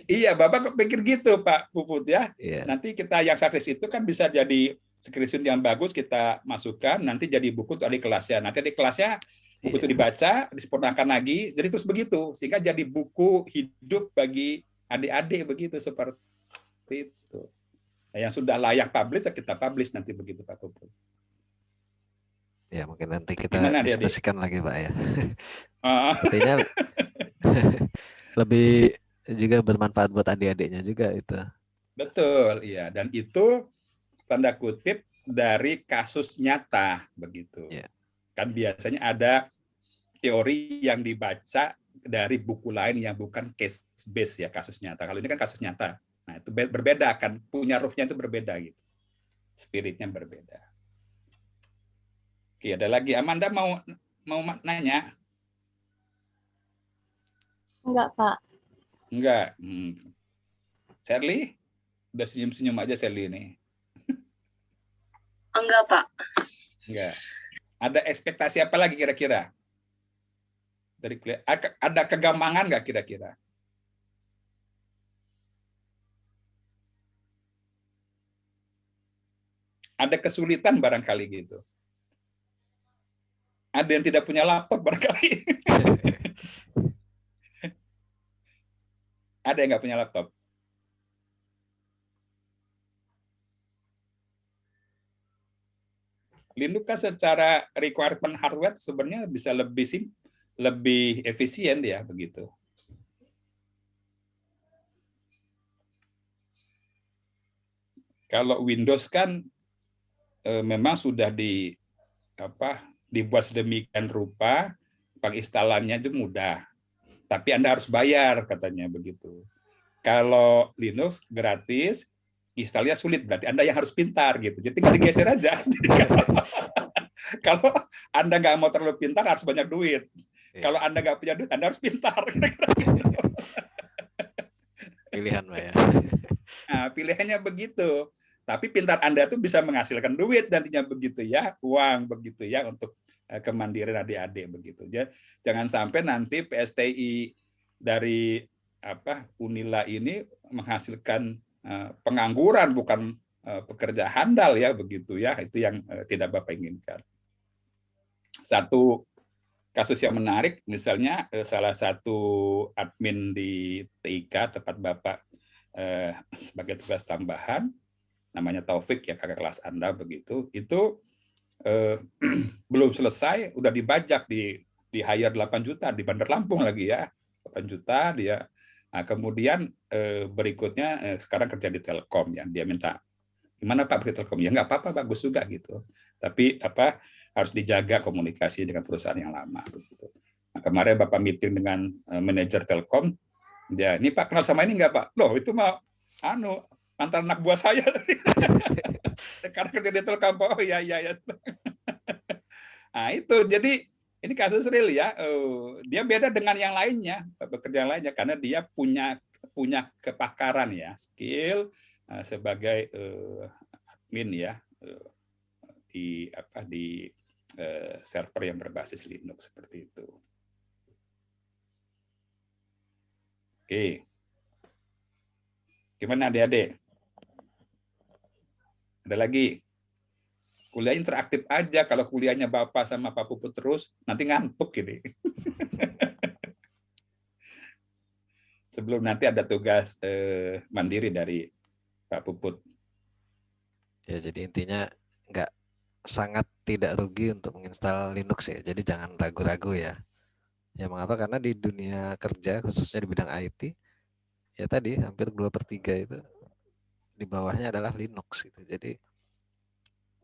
Iya, Bapak pikir gitu, Pak Puput ya. Iya. Nanti kita yang sukses itu kan bisa jadi screenshot yang bagus kita masukkan, nanti jadi buku untuk adik kelasnya. Nanti adik kelasnya buku itu dibaca, disempurnakan lagi, jadi terus begitu, sehingga jadi buku hidup bagi adik-adik begitu seperti itu. Nah, yang sudah layak publish, kita publish nanti begitu, Pak Puput. Ya, mungkin nanti kita Gimana, diskusikan lagi, Pak ya. Artinya lebih juga bermanfaat buat adik-adiknya juga itu. Betul, iya. Dan itu tanda kutip dari kasus nyata begitu. Yeah. Kan biasanya ada teori yang dibaca dari buku lain yang bukan case base ya, kasus nyata. Kalau ini kan kasus nyata. Nah, itu berbeda kan, punya ruhnya itu berbeda gitu. Spiritnya berbeda. Oke, ada lagi. Amanda mau nanya? Enggak, Pak. Enggak. Sherly? Udah senyum-senyum aja Sherly ini. Enggak, Pak. Enggak. Ada ekspektasi apa lagi kira-kira? Ada kegampangan nggak kira-kira? Ada kesulitan barangkali gitu. Ada yang tidak punya laptop barangkali. Ada yang nggak punya laptop? Linux kan secara requirement hardware sebenarnya bisa lebih efisien ya begitu. Kalau Windows kan memang sudah dibuat sedemikian rupa, penginstalannya itu mudah. Tapi Anda harus bayar katanya begitu. Kalau Linux gratis, installnya sulit, berarti Anda yang harus pintar gitu. Jadi tinggal digeser aja. Kalau Anda nggak mau terlalu pintar, harus banyak duit. Kalau Anda nggak punya duit, Anda harus pintar. Pilihan, Pak ya. Nah, pilihannya begitu. Tapi pintar Anda tuh bisa menghasilkan duit nantinya begitu ya, uang begitu ya untuk kemandirian adik-adik begitu. Jangan sampai nanti PSTI dari Unila ini menghasilkan pengangguran bukan pekerja handal ya begitu ya. Itu yang tidak Bapak inginkan. Satu kasus yang menarik misalnya salah satu admin di TIK tempat Bapak sebagai tugas tambahan namanya Taufik ya, kakak kelas Anda begitu, itu belum selesai udah dibajak di hire 8 juta di Bandar Lampung lagi ya, 8 juta dia. Nah, kemudian berikutnya sekarang kerja di Telkom ya, dia minta gimana Pak di Telkom, ya nggak apa-apa, bagus juga gitu, tapi harus dijaga komunikasi dengan perusahaan yang lama begitu. Nah, kemarin Bapak meeting dengan manajer Telkom, dia ini Pak kenal sama ini nggak Pak? Loh itu mah mantan anak buah saya. Sekarang kerja di Telkom. Oh ya. Nah itu, jadi ini kasus real ya. Dia beda dengan yang lainnya, bekerja yang lainnya, karena dia punya kepakaran ya, skill sebagai admin ya di server yang berbasis Linux seperti itu. Oke. Gimana adik-adik? Ada lagi? Kuliah interaktif aja. Kalau kuliahnya Bapak sama Pak Puput terus, nanti ngantuk ini. Sebelum nanti ada tugas mandiri dari Pak Puput. Ya, jadi intinya nggak sangat tidak rugi untuk menginstal Linux ya. Jadi jangan ragu-ragu ya. Ya mengapa? Karena di dunia kerja khususnya di bidang IT ya tadi hampir 2/3 itu di bawahnya adalah Linux gitu. Jadi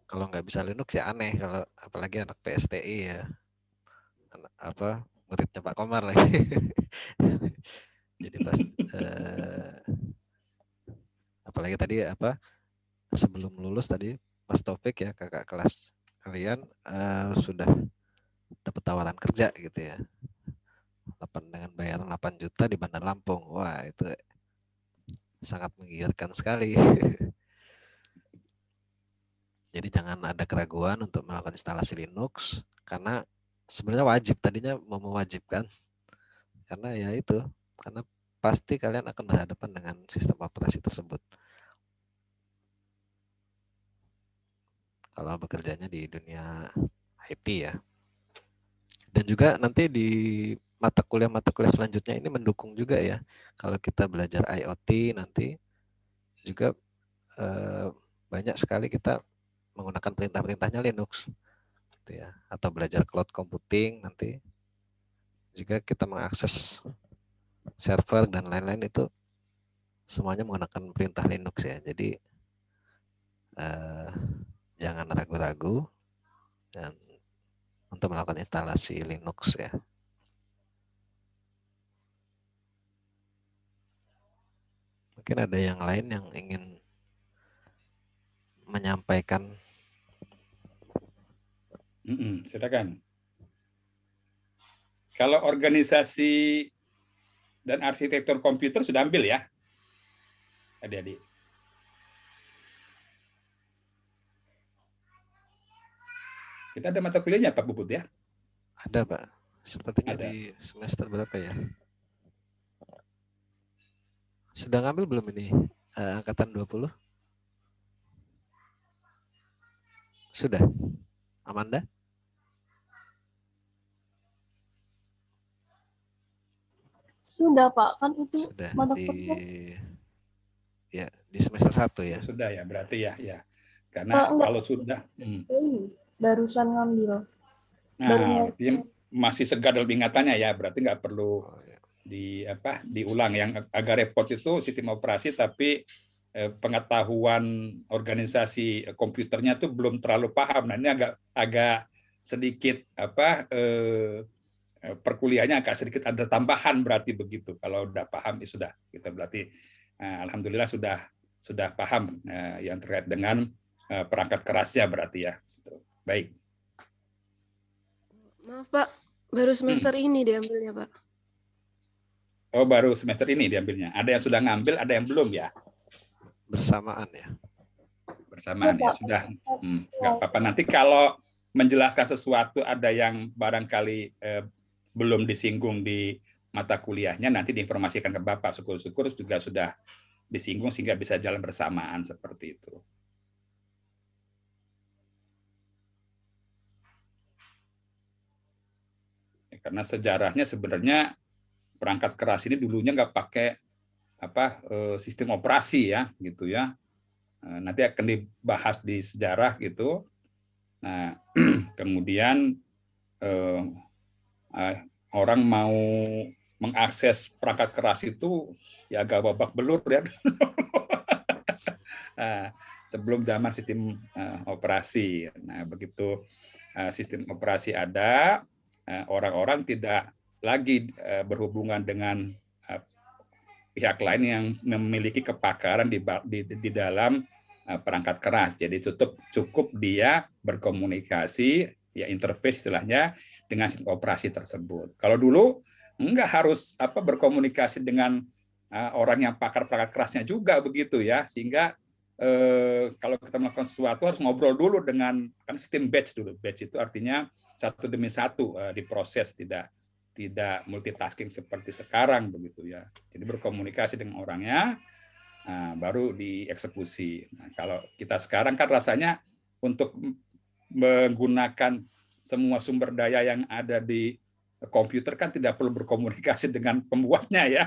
kalau nggak bisa Linux ya aneh, kalau apalagi anak PSTI ya. Muridnya Pak Komar lagi. Jadi pas apalagi tadi sebelum lulus tadi Mas Taufik ya, kakak kelas kalian sudah dapat tawaran kerja gitu ya. Dengan bayaran 8 juta di Bandar Lampung. Wah, itu sangat menggiurkan sekali. Jadi jangan ada keraguan untuk melakukan instalasi Linux karena sebenarnya wajib, tadinya mau mewajibkan karena ya itu, karena pasti kalian akan berhadapan dengan sistem operasi tersebut kalau bekerjanya di dunia IT ya. Dan juga nanti di mata kuliah selanjutnya ini mendukung juga ya, kalau kita belajar IoT nanti juga banyak sekali kita menggunakan perintah-perintahnya Linux gitu ya, atau belajar cloud computing nanti juga kita mengakses server dan lain-lain itu semuanya menggunakan perintah Linux ya. Jadi jangan ragu-ragu dan untuk melakukan instalasi Linux ya. Mungkin ada yang lain yang ingin menyampaikan. Silakan. Kalau organisasi dan arsitektur komputer sudah ambil ya, adik-adik. Kita ada mata kuliahnya Pak Puput ya? Ada Pak, sepertinya Ada. di semester berapa ya? Sudah ngambil belum ini angkatan 20? Sudah, Amanda? Sudah Pak, kan itu Sudah mata di kuliah. di semester 1 ya. Sudah ya, berarti ya. Karena Enggak. kalau sudah, Ini barusan ngambil. nah, artinya masih segar dalam ingatannya ya, berarti nggak perlu Oh, ya. diulang. Yang agak repot itu sistem operasi, tapi pengetahuan organisasi komputernya tuh belum terlalu paham. Nah, ini agak sedikit perkuliahannya agak sedikit ada tambahan, berarti begitu. Kalau udah paham ya sudah, kita berarti alhamdulillah sudah paham yang terkait dengan perangkat kerasnya berarti ya. Baik. Maaf Pak, baru semester ini diambilnya Pak. Oh, baru semester ini diambilnya. Ada yang sudah ngambil, ada yang belum ya? Bersamaan ya. Bersamaan ya, sudah. Nggak apa-apa. Nanti kalau menjelaskan sesuatu ada yang barangkali belum disinggung di mata kuliahnya, nanti diinformasikan ke Bapak. Syukur-syukur juga sudah disinggung sehingga bisa jalan bersamaan seperti itu. Karena sejarahnya sebenarnya perangkat keras ini dulunya nggak pakai sistem operasi ya, gitu ya. Nanti akan dibahas di sejarah gitu. Nah, kemudian orang mau mengakses perangkat keras itu ya agak babak belur ya. Sebelum zaman sistem operasi. Nah, begitu sistem operasi ada, orang-orang tidak lagi berhubungan dengan pihak lain yang memiliki kepakaran di dalam perangkat keras. Jadi cukup dia berkomunikasi, ya interface istilahnya, dengan sistem operasi tersebut. Kalau dulu nggak harus berkomunikasi dengan orang yang pakar perangkat kerasnya juga begitu ya, sehingga kalau kita melakukan sesuatu harus ngobrol dulu dengan, kan sistem batch dulu. Batch itu artinya satu demi satu diproses, tidak multitasking seperti sekarang begitu ya. Jadi berkomunikasi dengan orangnya, baru dieksekusi. Nah, kalau kita sekarang kan rasanya untuk menggunakan semua sumber daya yang ada di komputer kan tidak perlu berkomunikasi dengan pembuatnya ya.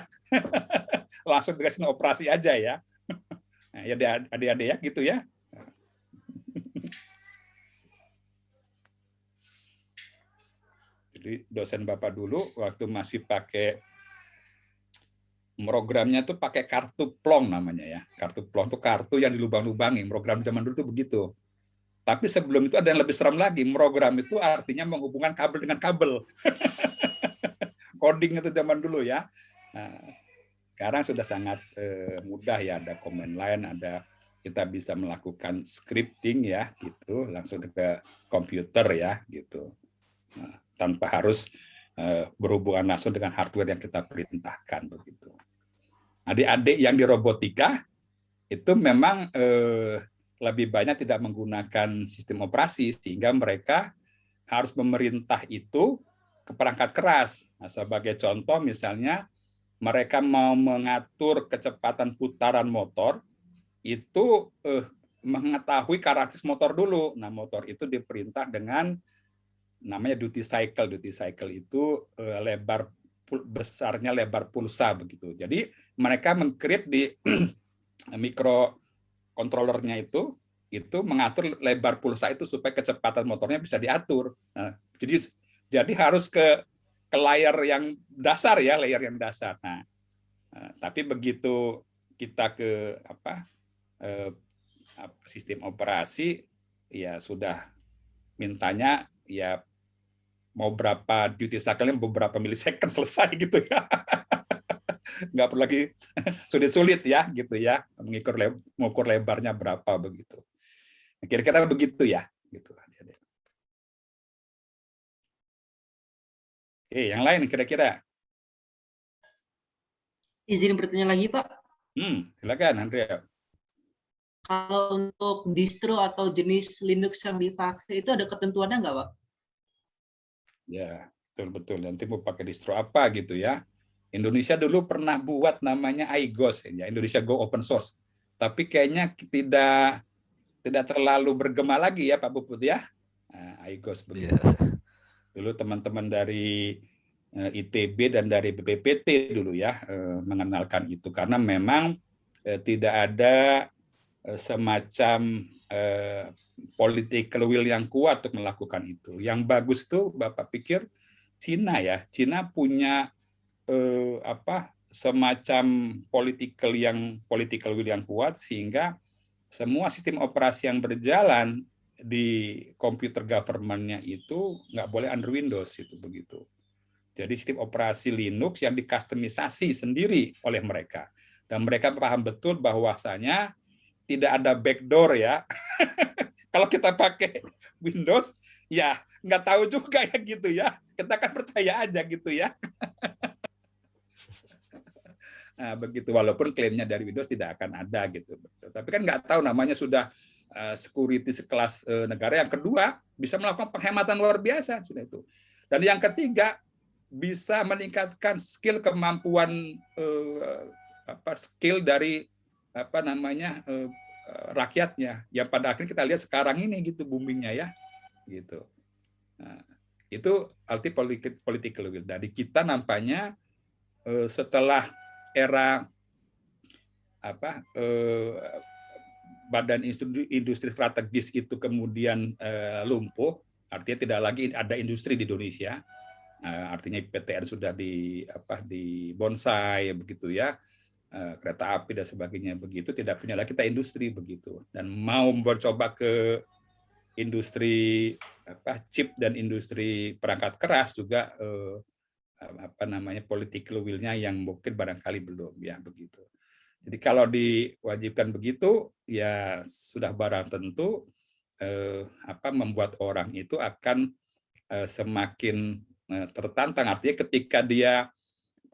Langsung dikasih operasi aja ya. Nah, ya adik-adik ya gitu ya. Jadi dosen Bapak dulu waktu masih pakai programnya tuh pakai kartu plong namanya ya. Kartu plong tuh kartu yang dilubang-lubangi. Program zaman dulu tuh begitu. Tapi sebelum itu ada yang lebih serem lagi. Program itu artinya menghubungkan kabel dengan kabel. Coding itu zaman dulu ya. Nah, sekarang sudah sangat mudah ya, ada command line, ada kita bisa melakukan scripting ya, gitu, langsung ke komputer ya, gitu, nah, tanpa harus berhubungan langsung dengan hardware yang kita perintahkan begitu. Adik-adik yang di robotika itu memang lebih banyak tidak menggunakan sistem operasi sehingga mereka harus memerintah itu ke perangkat keras. Nah, sebagai contoh misalnya mereka mau mengatur kecepatan putaran motor, itu mengetahui karakteristik motor dulu. Nah, motor itu diperintah dengan namanya duty cycle. Duty cycle itu besarnya lebar pulsa begitu. Jadi mereka meng-create di microcontrollernya itu mengatur lebar pulsa itu supaya kecepatan motornya bisa diatur. Nah, jadi harus ke layar yang dasar ya, layar yang dasar. Nah, tapi begitu kita ke sistem operasi, ya sudah mintanya ya mau berapa duty cycle-nya beberapa milisecond selesai gitu ya. Nggak perlu lagi sulit-sulit ya gitu ya, mengukur lebarnya berapa begitu. Kira-kira begitu ya gitu. Oke, yang lain kira-kira. Izin bertanya lagi, Pak. Silakan, Andrea. Kalau untuk distro atau jenis Linux yang dipakai itu ada ketentuannya nggak, Pak? Ya, betul-betul. Nanti mau pakai distro apa gitu ya. Indonesia dulu pernah buat namanya iGOS, ya, Indonesia Go Open Source. Tapi kayaknya tidak terlalu bergema lagi ya, Pak Puput ya. Nah, iGOS begitu. Yeah. Dulu teman-teman dari ITB dan dari BPPT dulu ya mengenalkan itu karena memang tidak ada semacam political will yang kuat untuk melakukan itu. Yang bagus tuh Bapak pikir Cina ya, Cina punya semacam political will yang kuat sehingga semua sistem operasi yang berjalan di komputer government-nya itu nggak boleh under Windows itu begitu. Jadi sistem operasi Linux yang dikustomisasi sendiri oleh mereka dan mereka paham betul bahwasanya tidak ada backdoor ya. Kalau kita pakai Windows ya nggak tahu juga ya gitu ya. Kita kan percaya aja gitu ya. Nah, begitu walaupun klaimnya dari Windows tidak akan ada gitu. Tapi kan nggak tahu namanya sudah security sekelas negara. Yang kedua bisa melakukan penghematan luar biasa sudah itu. Dan yang ketiga bisa meningkatkan skill kemampuan skill dari rakyatnya. Yang pada akhirnya kita lihat sekarang ini gitu boomingnya ya gitu. Nah, itu arti political will. Dari kita nampaknya setelah era badan industri strategis itu kemudian lumpuh, artinya tidak lagi ada industri di Indonesia. Artinya PTN sudah di bonsai begitu ya, kereta api dan sebagainya begitu, tidak punya lagi kita industri begitu. Dan mau mencoba ke industri chip dan industri perangkat keras juga political will-nya yang mungkin barangkali belum ya begitu. Jadi kalau diwajibkan begitu ya sudah barang tentu membuat orang itu akan semakin tertantang. Artinya ketika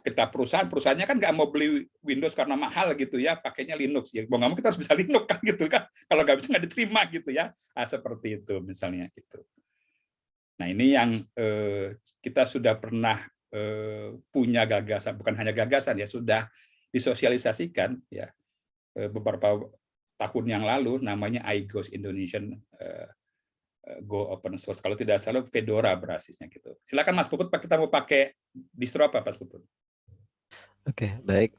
kita perusahaannya kan nggak mau beli Windows karena mahal gitu ya, pakainya Linux ya. Mau nggak mau kita harus bisa Linux kan gitu kan. Kalau nggak bisa nggak diterima gitu ya. Seperti itu misalnya gitu. Nah ini yang kita sudah pernah punya gagasan, bukan hanya gagasan ya, sudah disosialisasikan ya beberapa tahun yang lalu namanya iGOS Indonesian Go Open Source. Kalau tidak salah Fedora berasisnya gitu. Silakan Mas Puput, kita mau pakai distro apa Mas Puput? Oke, baik.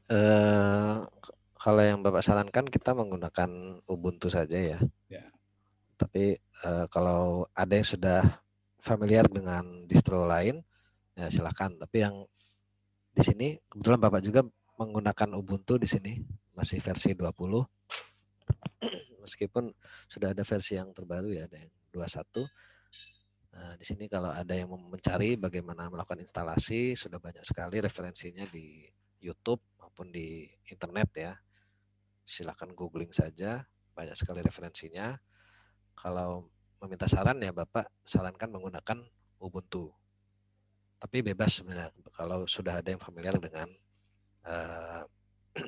Kalau yang Bapak sarankan kita menggunakan Ubuntu saja ya. Tapi kalau ada yang sudah familiar dengan distro lain, ya silakan. Tapi yang di sini kebetulan Bapak juga menggunakan Ubuntu di sini, masih versi 20. Meskipun sudah ada versi yang terbaru ya, ada yang 21. Nah, di sini kalau ada yang mencari bagaimana melakukan instalasi, sudah banyak sekali referensinya di YouTube maupun di internet ya. Silakan googling saja, banyak sekali referensinya. Kalau meminta saran ya Bapak sarankan menggunakan Ubuntu. Tapi bebas sebenarnya kalau sudah ada yang familiar dengan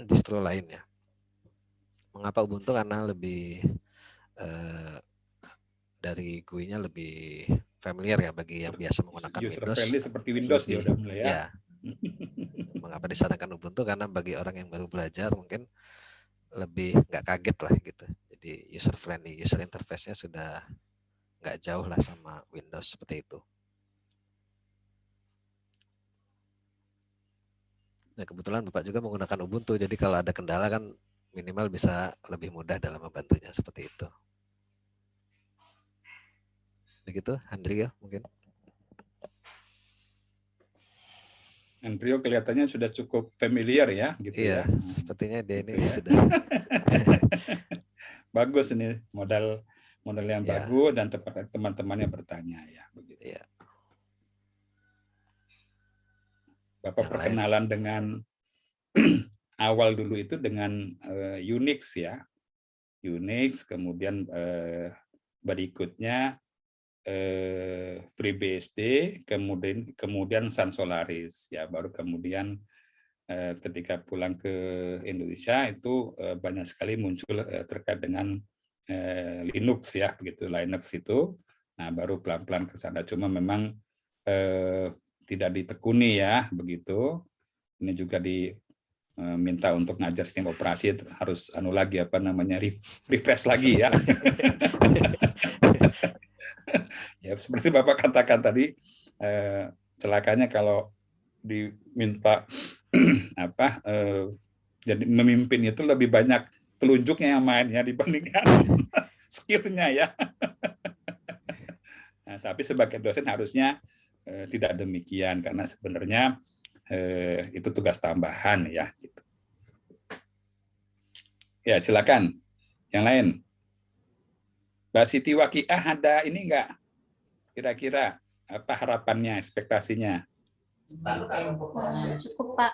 distro lainnya. Mengapa Ubuntu? Karena lebih dari GUI-nya lebih familiar ya bagi yang biasa menggunakan User Windows. friendly seperti Windows lebih, ya udah mulai ya. Mengapa disarankan Ubuntu? Karena bagi orang yang baru belajar mungkin lebih nggak kaget lah gitu. Jadi user friendly, user interface-nya sudah nggak jauh lah sama Windows seperti itu. Nah, kebetulan Bapak juga menggunakan Ubuntu, jadi kalau ada kendala kan minimal bisa lebih mudah dalam membantunya seperti itu. Begitu, Andri ya mungkin. Andrio kelihatannya sudah cukup familiar ya, gitu Iya, ya. sepertinya dia ini Gitu ya. sudah. Bagus ini model yang Ya. bagus dan teman-temannya bertanya ya, begitu. Iya. Bapak Yang perkenalan dengan awal dulu itu dengan Unix ya, Unix, kemudian berikutnya FreeBSD, kemudian Sun Solaris ya, baru kemudian ketika pulang ke Indonesia itu banyak sekali muncul terkait dengan Linux ya, begitu Linux itu. Nah baru pelan-pelan ke sana, cuma memang tidak ditekuni ya, begitu. Ini juga diminta untuk ngajar sistem operasi, harus refresh lagi ya. Ya seperti Bapak katakan tadi, celakanya kalau diminta jadi memimpin itu lebih banyak telunjuknya yang main ya dibandingkan skillnya ya. Nah, tapi sebagai dosen harusnya tidak demikian, karena sebenarnya itu tugas tambahan ya. Gitu. Ya silakan, yang lain. Mbak Siti Waqiah ada ini enggak? Kira-kira apa harapannya, ekspektasinya? Cukup Pak.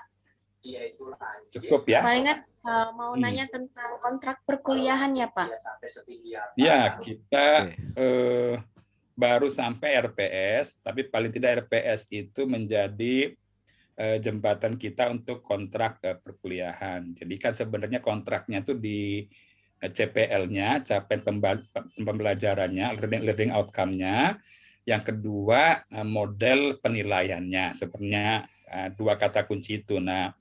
Cukup ya? Pak ingat mau nanya tentang kontrak perkuliahan ya Pak? Ya, kita baru sampai RPS, tapi paling tidak RPS itu menjadi jembatan kita untuk kontrak perkuliahan. Jadi kan sebenarnya kontraknya itu di CPL-nya, capaian pembelajarannya, learning outcome-nya. Yang kedua, model penilaiannya. Sebenarnya dua kata kunci itu. Nah,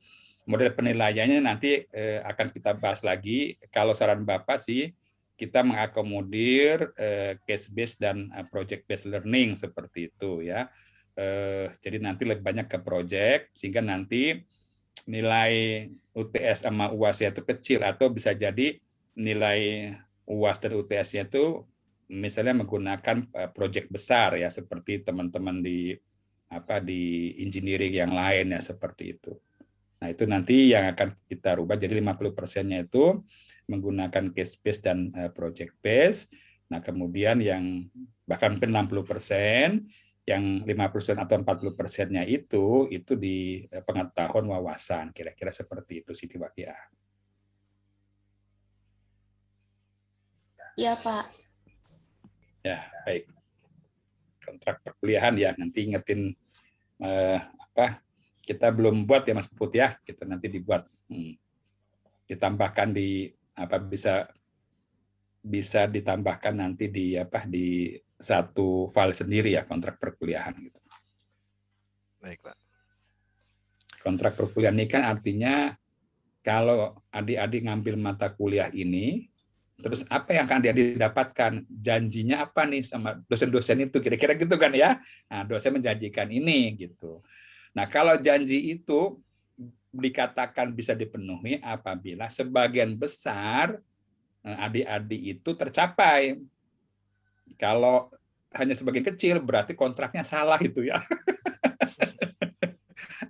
model penilaiannya nanti akan kita bahas lagi. Kalau saran Bapak sih, kita mengakomodir case-based dan project-based learning seperti itu ya. Jadi nanti lebih banyak ke project, sehingga nanti nilai UTS sama UAS-nya itu kecil, atau bisa jadi nilai UAS dan UTS-nya itu misalnya menggunakan project besar ya, seperti teman-teman di engineering yang lain ya, seperti itu. Nah, itu nanti yang akan kita rubah, jadi 50%-nya itu menggunakan case based dan project based. Nah, kemudian yang bahkan 60%, yang 50% atau 40%-nya itu di pengetahuan wawasan, kira-kira seperti itu Siti Waqiah. Iya, Pak. Ya, baik. Kontrak perkuliahan ya, nanti ingetin kita belum buat ya Mas Puput ya, kita nanti dibuat, ditambahkan di bisa ditambahkan nanti di satu file sendiri ya, kontrak perkuliahan gitu. Baik, Pak. Kontrak perkuliahan ini kan artinya kalau adik-adik ngambil mata kuliah ini, terus apa yang akan adik-adik dapatkan, janjinya apa nih sama dosen-dosen itu, kira-kira gitu kan ya. Nah, dosen menjanjikan ini gitu. Nah, kalau janji itu dikatakan bisa dipenuhi apabila sebagian besar adik-adik itu tercapai. Kalau hanya sebagian kecil, berarti kontraknya salah itu ya.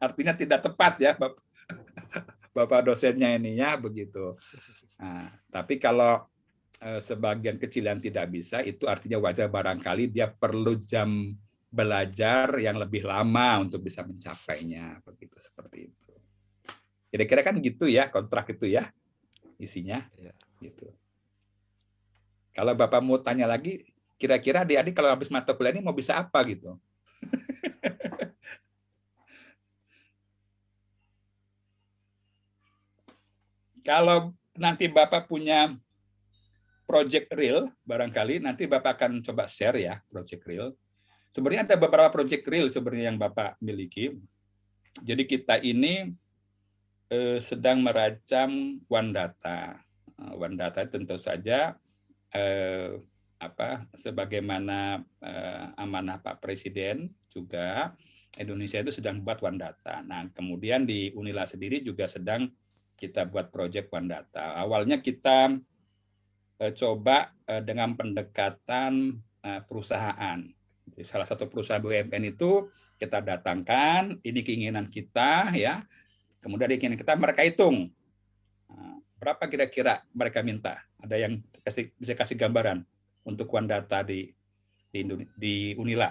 Artinya tidak tepat ya, Bapak dosennya ini ya, begitu. Nah, tapi kalau sebagian kecil yang tidak bisa, itu artinya wajar barangkali dia perlu jam belajar yang lebih lama untuk bisa mencapainya, begitu, seperti itu. Kira-kira kan gitu ya kontrak itu ya isinya, Ya. gitu. Kalau Bapak mau tanya lagi, kira-kira adik-adik kalau habis mata kuliah ini mau bisa apa gitu? Kalau nanti Bapak punya project real, barangkali nanti Bapak akan coba share ya project real. Sebenarnya ada beberapa project real sebenarnya yang Bapak miliki. Jadi kita ini sedang merajam OneData. OneData tentu saja sebagaimana amanah Pak Presiden juga Indonesia itu sedang buat OneData. Nah, kemudian di Unila sendiri juga sedang kita buat project OneData. Awalnya kita coba dengan pendekatan perusahaan. Jadi salah satu perusahaan BUMN itu kita datangkan, ini keinginan kita ya. Kemudian keinginan kita mereka hitung. Berapa kira-kira mereka minta? Ada yang bisa kasih gambaran untuk OneData di Unila?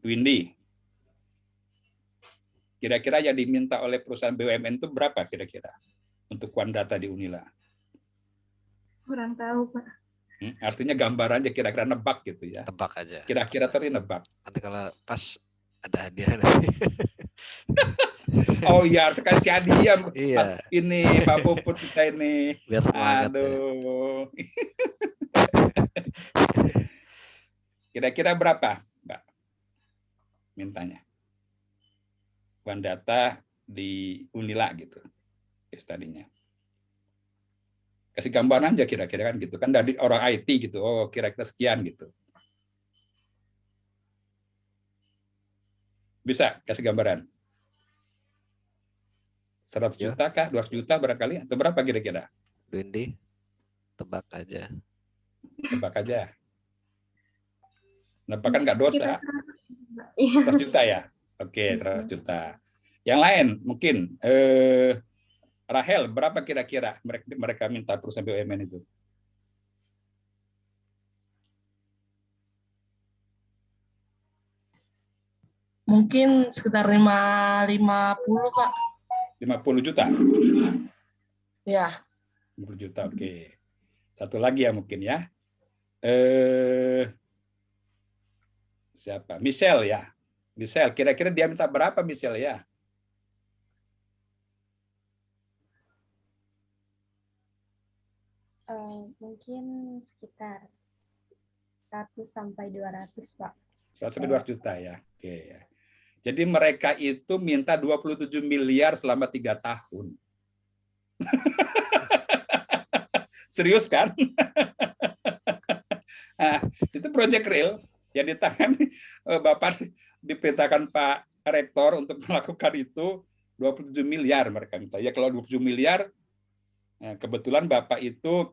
Windy. Kira-kira yang diminta oleh perusahaan BUMN itu berapa kira-kira untuk OneData di Unila? Kurang tahu, Pak. Artinya gambar aja kira-kira nebak gitu ya. Tebak aja. Kira-kira tadi nebak. Nanti kalau pas ada hadiah nanti. Oh iya, harus kasih hadiah. Iya. Ini Pak Puput kita ini. Biar semangat ya. Aduh. Kira-kira berapa, Mbak? Mintanya. OneData di Unila gitu. Tadinya. Kasih gambaran aja kira-kira kan gitu kan dari orang IT gitu. Oh, kira-kira sekian gitu. Bisa kasih gambaran? 100 Ya. juta kah? 200 juta barangkali? Atau berapa kira-kira? Windy, tebak aja. Tebak aja. Nebak kan nggak dosa. Sekitar 100, Pak. Iya. 100 juta ya? Oke, 100 juta. Yang lain mungkin. Rahel, berapa kira-kira mereka minta perusahaan BUMN itu? Mungkin sekitar 50, Kak. 50 juta? Ya. 50 juta, oke. Satu lagi ya mungkin ya. Siapa? Michelle ya. Michelle, kira-kira dia minta berapa Michelle ya? Mungkin sekitar 100 sampai 200, Pak. 100 sampai 200 juta ya. Oke. Jadi mereka itu minta 27 miliar selama 3 tahun. Serius kan? Nah, itu project real yang ditangani Bapak diperintahkan Pak Rektor untuk melakukan itu 27 miliar mereka minta. Ya kalau 27 miliar kebetulan Bapak itu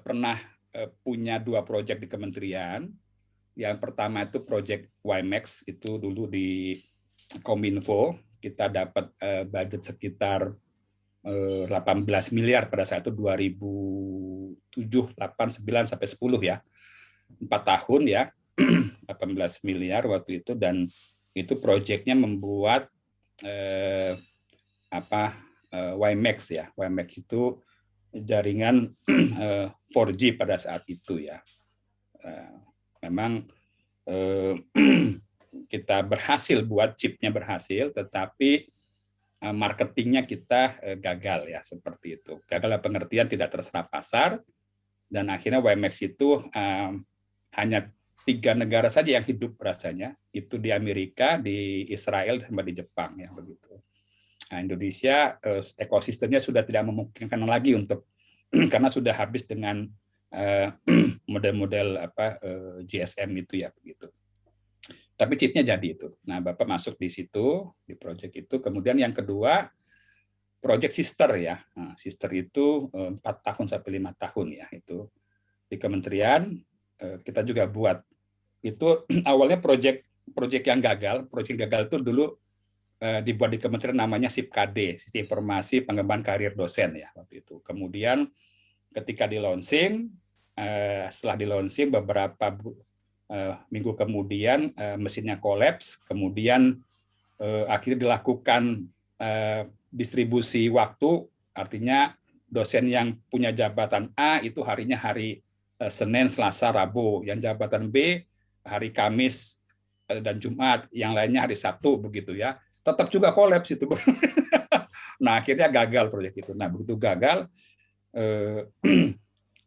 pernah punya 2 proyek di kementerian. Yang pertama itu proyek WiMAX, itu dulu di Kominfo. Kita dapat budget sekitar 18 miliar pada saat itu 2007, 8, 9, sampai 10 ya. 4 tahun ya, 18 miliar waktu itu. Dan itu proyeknya membuat WiMAX ya. WiMAX itu jaringan 4G pada saat itu ya. Memang kita berhasil buat chipnya berhasil, tetapi marketingnya kita gagal ya, seperti itu. Gagal dalam pengertian tidak terserap pasar, dan akhirnya WiMAX itu hanya 3 negara saja yang hidup rasanya, itu di Amerika, di Israel, sama di Jepang ya begitu. Nah, Indonesia ekosistemnya sudah tidak memungkinkan lagi untuk karena sudah habis dengan model-model GSM itu ya begitu. Tapi chipnya jadi itu. Nah, Bapak masuk di situ, di proyek itu. Kemudian yang kedua, proyek sister ya. Nah, sister itu 4 tahun sampai 5 tahun ya itu di kementerian kita juga buat. Itu awalnya proyek proyek yang gagal itu dulu dibuat di kementerian namanya SIPKD, Sistem Informasi Pengembangan Karir Dosen ya waktu itu. Kemudian ketika di launching, setelah di launching beberapa minggu kemudian mesinnya kolaps, kemudian akhirnya dilakukan distribusi waktu, artinya dosen yang punya jabatan A itu harinya hari Senin, Selasa, Rabu, yang jabatan B hari Kamis dan Jumat, yang lainnya hari Sabtu begitu ya. Tetap juga kolaps itu. Nah, akhirnya gagal proyek itu. Nah, begitu gagal,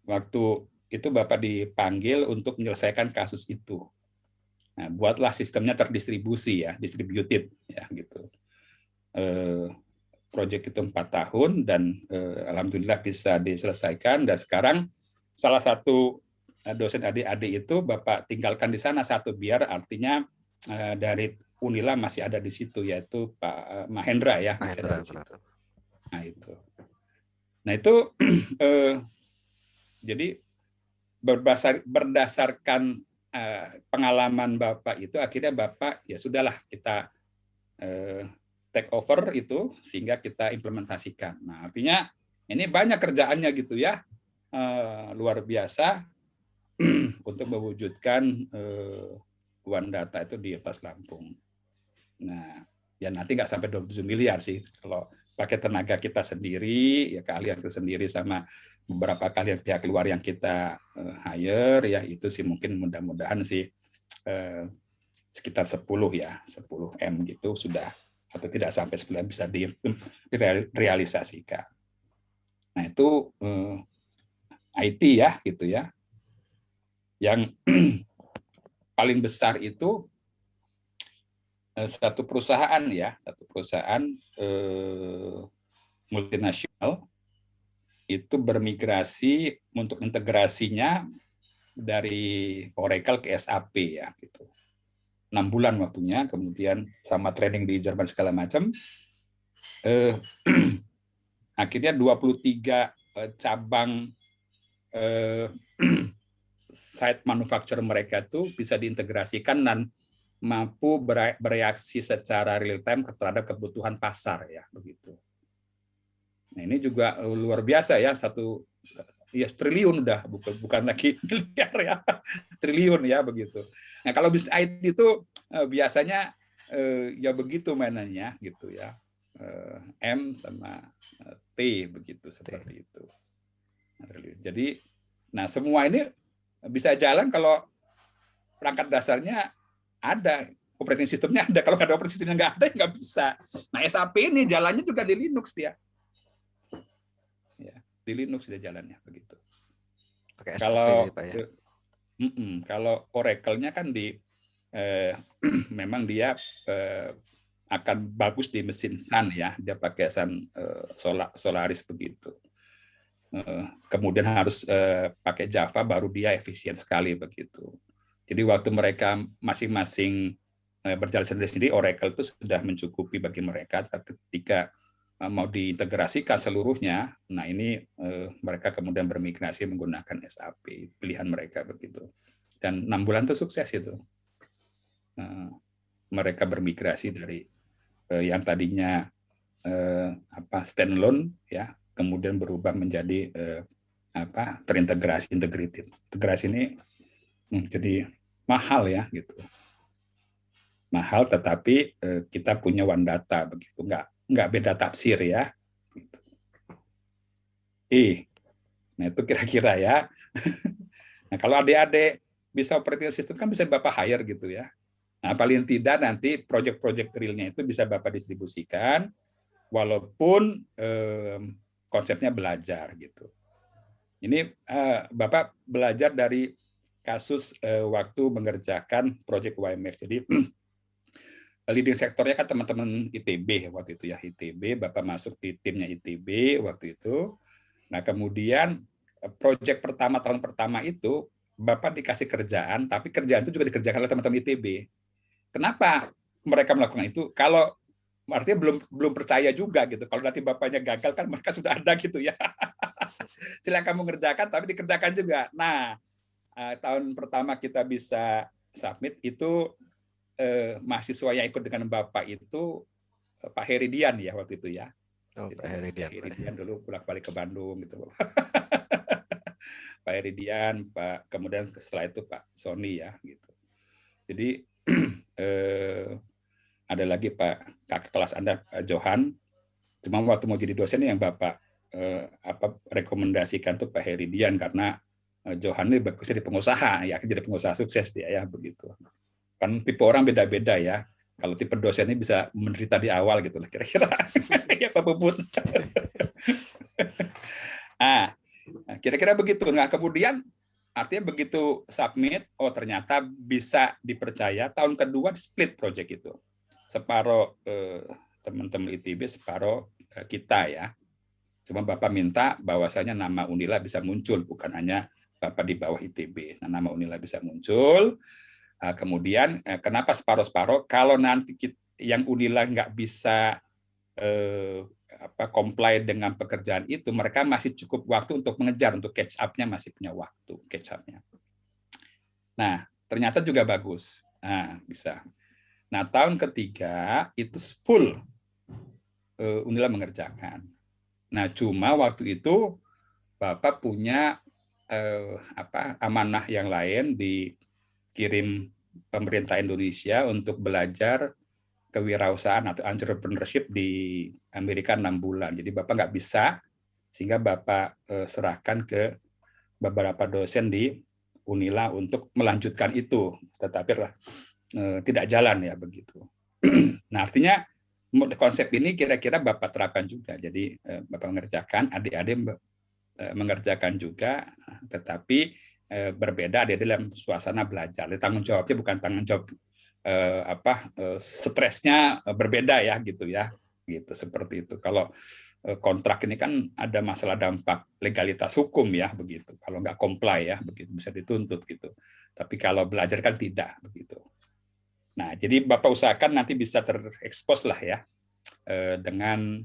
waktu itu Bapak dipanggil untuk menyelesaikan kasus itu. Nah, buatlah sistemnya terdistribusi ya, distributed ya gitu. Proyek itu 4 tahun dan alhamdulillah bisa diselesaikan, dan sekarang salah satu dosen adik-adik itu Bapak tinggalkan di sana satu, biar artinya dari Unila masih ada di situ, yaitu Pak Mahendra ya. Mahendra, nah itu. Nah itu jadi berdasarkan pengalaman Bapak itu, akhirnya Bapak ya sudahlah kita take over itu sehingga kita implementasikan. Nah artinya ini banyak kerjaannya gitu ya, luar biasa untuk mewujudkan One Data itu di atas Lampung. Nah ya nanti nggak sampai 27 miliar sih kalau pakai tenaga kita sendiri, ya keahlian kita sendiri sama beberapa keahlian pihak luar yang kita hire ya, itu sih mungkin mudah-mudahan sih sekitar 10 ya, 10 M gitu sudah, atau tidak sampai 10 bisa direalisasikan. Nah itu IT ya gitu ya. Yang paling besar itu satu perusahaan multinasional itu bermigrasi untuk integrasinya dari Oracle ke SAP ya gitu. 6 bulan waktunya, kemudian sama training di Jerman segala macam. Akhirnya 23 cabang site manufacturer mereka itu bisa diintegrasikan dan mampu bereaksi secara real time terhadap kebutuhan pasar ya begitu. Nah ini juga luar biasa ya, triliun udah, bukan lagi miliar ya, triliun ya begitu. Nah kalau bisnis IT itu biasanya ya begitu mainannya gitu ya, M sama T begitu seperti itu. Jadi, nah semua ini bisa jalan kalau perangkat dasarnya ada, operating sistemnya ada. Kalau nggak ada operating sistemnya nggak ada, nggak bisa. Nah SAP ini jalannya juga di Linux dia. Di Linux dia jalannya begitu. Pakai Kalau SAP, Pak, ya? Kalau Oracle-nya kan memang dia akan bagus di mesin Sun ya, dia pakai Sun Solaris begitu. Kemudian harus pakai Java, baru dia efisien sekali begitu. Jadi waktu mereka masing-masing berjalan sendiri-sendiri, Oracle itu sudah mencukupi bagi mereka. Ketika mau diintegrasikan seluruhnya, nah ini mereka kemudian bermigrasi menggunakan SAP, pilihan mereka begitu. Dan 6 bulan itu sukses itu. Mereka bermigrasi dari yang tadinya standalone ya, kemudian berubah menjadi terintegrasi, integrated. Integrasi ini jadi mahal ya gitu. Mahal, tetapi kita punya One Data begitu, nggak beda tafsir ya. Nah itu kira-kira ya. Nah kalau adik-adik bisa operating system kan bisa Bapak hire gitu ya. Nah paling tidak nanti project-project realnya itu bisa Bapak distribusikan, walaupun konsepnya belajar gitu. Ini Bapak belajar dari kasus waktu mengerjakan project YMF. Jadi leading sektornya kan teman-teman ITB waktu itu ya, ITB, Bapak masuk di timnya ITB waktu itu. Nah kemudian proyek tahun pertama itu Bapak dikasih kerjaan, tapi kerjaan itu juga dikerjakan oleh teman-teman ITB. Kenapa mereka melakukan itu? Kalau artinya belum percaya juga gitu. Kalau nanti Bapaknya gagal kan mereka sudah ada gitu ya. Silakan kamu ngerjakan, tapi dikerjakan juga. Nah tahun pertama kita bisa submit itu mahasiswa yang ikut dengan Bapak itu Pak Heridian ya waktu itu ya. Oh, Pak Heridian. Pak Heridian dulu bolak-balik ke Bandung gitu. Pak Heridian, kemudian setelah itu Pak Sony ya gitu. Jadi ada lagi Pak kakak kelas Anda Pak Johan. Cuma waktu mau jadi dosen yang Bapak rekomendasikan tuh Pak Heridian karena Johan ini bagusnya di pengusaha ya, jadi pengusaha sukses dia ya begitu. Kan tipe orang beda-beda ya. Kalau tipe dosen ini bisa menderita di awal gitu lah kira-kira. Ya Pak Puput. Kira-kira begitu. Nah, kemudian artinya begitu submit, oh ternyata bisa dipercaya, tahun kedua split project itu. Separuh teman-teman ITB, separuh kita ya. Cuma Bapak minta bahwasanya nama Unila bisa muncul, bukan hanya Bapak di bawah ITB. Nah, nama Unila bisa muncul. Kemudian kenapa separuh-separuh? Kalau nanti yang Unila nggak bisa comply dengan pekerjaan itu, mereka masih cukup waktu untuk mengejar, untuk catch up-nya masih punya waktu catch up-nya. Nah, ternyata juga bagus. Nah, bisa. Nah, tahun ketiga itu full Unila mengerjakan. Nah, cuma waktu itu Bapak punya amanah yang lain dikirim pemerintah Indonesia untuk belajar kewirausahaan atau entrepreneurship di Amerika 6 bulan. Jadi Bapak nggak bisa, sehingga Bapak serahkan ke beberapa dosen di Unila untuk melanjutkan itu. Tetapi tidak jalan ya begitu. Nah, artinya konsep ini kira-kira Bapak terapkan juga. Jadi Bapak mengerjakan, adik-adik mengerjakan juga, tetapi berbeda dia dalam suasana belajar. Tanggung jawabnya bukan tanggung jawab stresnya berbeda ya gitu ya. Gitu seperti itu. Kalau kontrak ini kan ada masalah dampak legalitas hukum ya begitu. Kalau nggak comply ya begitu bisa dituntut gitu. Tapi kalau belajar kan tidak begitu. Nah, jadi Bapak usahakan nanti bisa terekspos lah ya dengan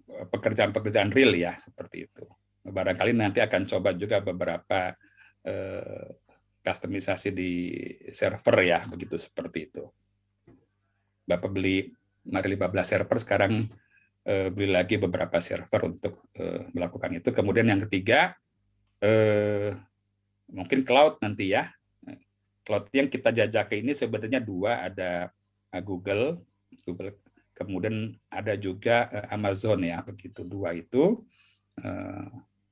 pekerjaan-pekerjaan real ya seperti itu. Barangkali nanti akan coba juga beberapa customisasi di server ya begitu seperti itu. Bapak beli 15 server, sekarang beli lagi beberapa server untuk melakukan itu. Kemudian yang ketiga mungkin cloud nanti ya. Cloud yang kita jajaki ini sebenarnya dua, ada Google, kemudian ada juga Amazon ya begitu. Dua itu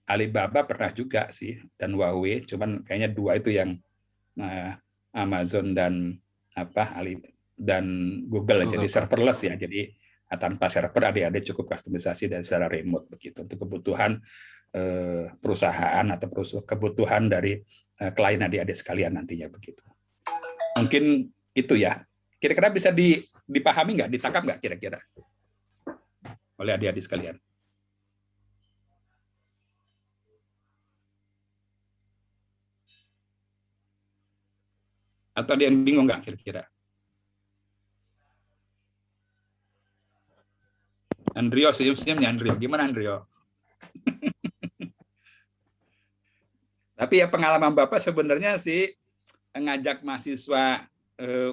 Alibaba pernah juga sih dan Huawei, cuman kayaknya dua itu yang Amazon dan dan Google. Jadi serverless ya. Jadi tanpa server adik-adik cukup customisasi dari secara remote begitu untuk kebutuhan perusahaan atau kebutuhan dari klien adik-adik sekalian nantinya begitu. Mungkin itu ya. Kira-kira bisa dipahami nggak, ditangkap nggak kira-kira oleh adik-adik sekalian? Atau ada yang bingung nggak kira-kira? Andrio, senyum-senyumnya Andrio. Gimana Andrio? Tapi ya pengalaman Bapak sebenarnya sih ngajak mahasiswa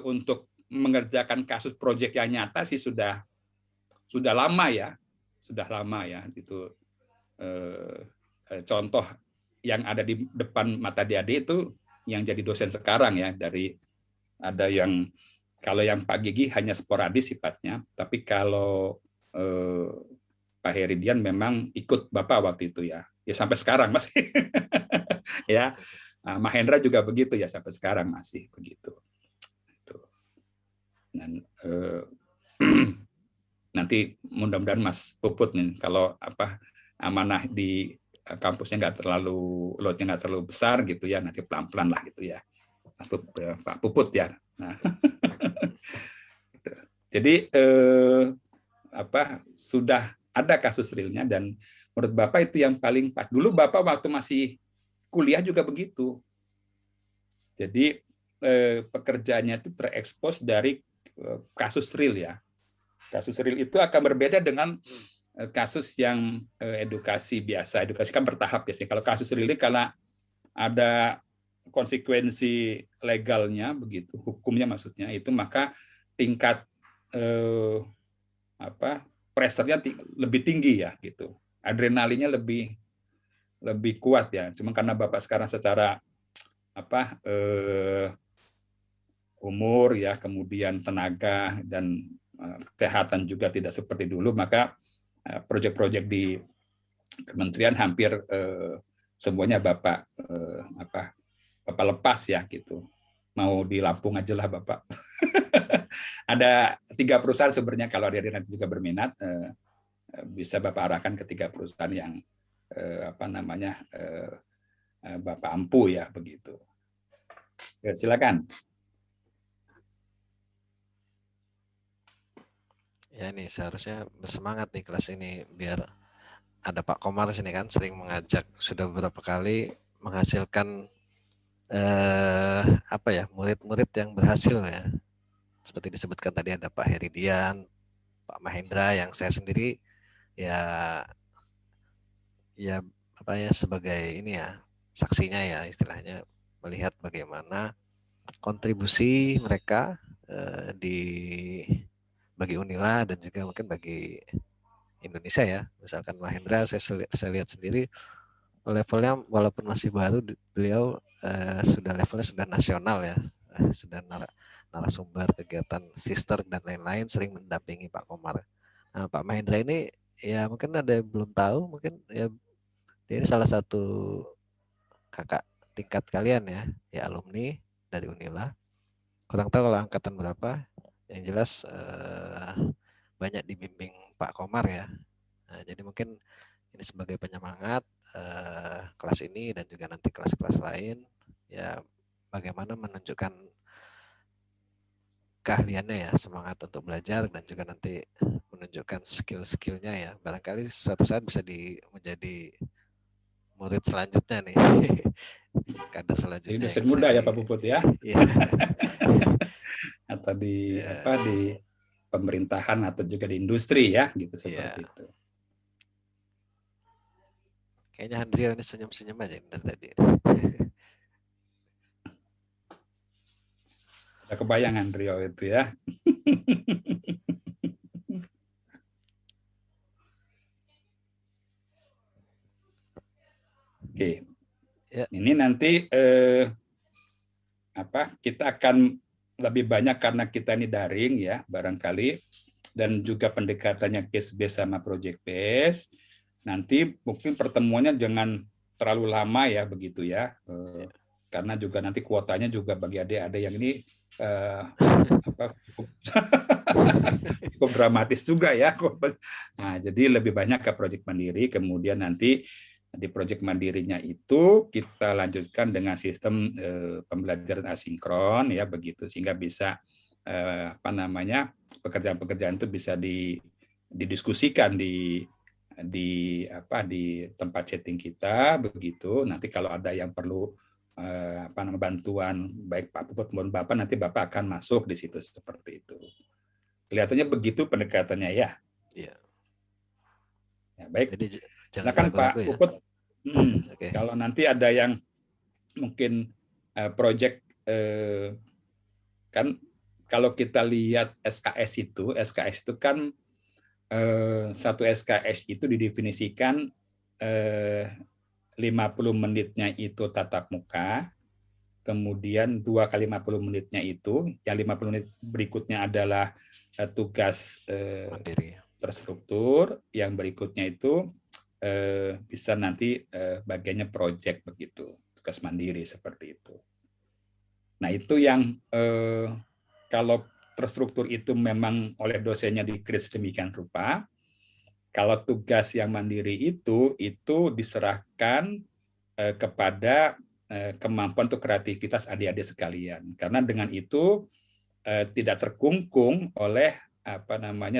untuk mengerjakan kasus proyek yang nyata sih sudah lama ya. Sudah lama ya. Itu contoh yang ada di depan mata adik-adik itu yang jadi dosen sekarang ya, dari ada yang kalau yang Pak Gigi hanya sporadis sifatnya, tapi kalau Pak Heridian memang ikut Bapak waktu itu ya sampai sekarang masih ya. Mahendra juga begitu ya sampai sekarang masih begitu. Dan nanti mudah-mudahan Mas Puput nih kalau amanah di kampusnya nggak terlalu loadnya nggak terlalu besar gitu ya, nanti pelan-pelan lah gitu ya Mas Pak Puput ya. Nah, gitu. Jadi sudah ada kasus realnya dan menurut Bapak itu yang paling pas. Dulu Bapak waktu masih kuliah juga begitu. Jadi pekerjaannya itu terekspos dari kasus real ya. Kasus real itu akan berbeda dengan kasus yang edukasi biasa. Edukasi kan bertahap biasanya. Kalau kasus real karena ada konsekuensi legalnya begitu, hukumnya maksudnya itu, maka tingkat pressure-nya lebih tinggi ya gitu. Adrenalinnya lebih kuat ya. Cuma karena Bapak sekarang secara umur ya, kemudian tenaga dan kesehatan juga tidak seperti dulu, maka proyek-proyek di kementerian hampir semuanya Bapak lepas ya gitu. Mau di Lampung aja lah Bapak. Ada 3 perusahaan sebenarnya, kalau adik-adik nanti juga berminat, bisa Bapak arahkan ke 3 perusahaan yang Bapak ampu ya begitu. Ya, silakan. Ya nih seharusnya bersemangat nih kelas ini, biar ada Pak Komar sini kan, sering mengajak, sudah beberapa kali menghasilkan murid-murid yang berhasil ya. Seperti disebutkan tadi ada Pak Heridian, Pak Mahendra, yang saya sendiri sebagai ini ya, saksinya ya istilahnya, melihat bagaimana kontribusi mereka bagi Unila dan juga mungkin bagi Indonesia ya. Misalkan Mahendra, saya lihat sendiri levelnya walaupun masih baru, beliau levelnya sudah nasional ya, sudah narasumber kegiatan sister dan lain-lain, sering mendampingi Pak Komar. Nah, Pak Mahendra ini ya mungkin ada yang belum tahu, mungkin ya dia ini salah satu kakak tingkat kalian ya alumni dari Unila. Kurang tahu kalau angkatan berapa, yang jelas banyak dibimbing Pak Komar ya. Nah, jadi mungkin ini sebagai penyemangat kelas ini dan juga nanti kelas-kelas lain ya, bagaimana menunjukkan keahliannya ya, semangat untuk belajar dan juga nanti menunjukkan skill-skillnya ya. Barangkali suatu saat bisa menjadi murid selanjutnya nih. Kader selanjutnya. Jadi dosen muda ya Pak Puput ya. Iya. Atau di pemerintahan atau juga di industri ya, gitu seperti itu. Kayaknya Handrio ini senyum-senyum aja dari tadi. Ada kebayang Handrio itu ya. Oke. Ya. Ini nanti kita akan lebih banyak karena kita ini daring ya barangkali, dan juga pendekatannya case based sama project based. Nanti mungkin pertemuannya jangan terlalu lama ya begitu ya, karena juga nanti kuotanya juga bagi adik-adik yang ini cukup dramatis juga ya. Nah, jadi lebih banyak ke project mandiri, kemudian nanti di proyek mandirinya itu kita lanjutkan dengan sistem pembelajaran asinkron ya begitu, sehingga bisa pekerjaan-pekerjaan itu bisa didiskusikan di tempat chatting kita begitu. Nanti kalau ada yang perlu bantuan baik Pak Puput maupun Bapak, nanti Bapak akan masuk di situ seperti itu. Kelihatannya begitu pendekatannya ya. Iya. Ya, baik. Jadi, silakan Pak Puput. Okay. Kalau nanti ada yang mungkin proyek kan kalau kita lihat SKS itu kan satu SKS itu didefinisikan 50 menitnya itu tatap muka, kemudian 2 kali 50 menitnya itu, yang 50 menit berikutnya adalah tugas mandiri terstruktur, yang berikutnya itu bisa nanti bagiannya project begitu, tugas mandiri seperti itu. Nah itu yang kalau terstruktur itu memang oleh dosennya dikris demikian rupa. Kalau tugas yang mandiri itu diserahkan kepada kemampuan untuk kreativitas adik-adik sekalian, karena dengan itu tidak terkungkung oleh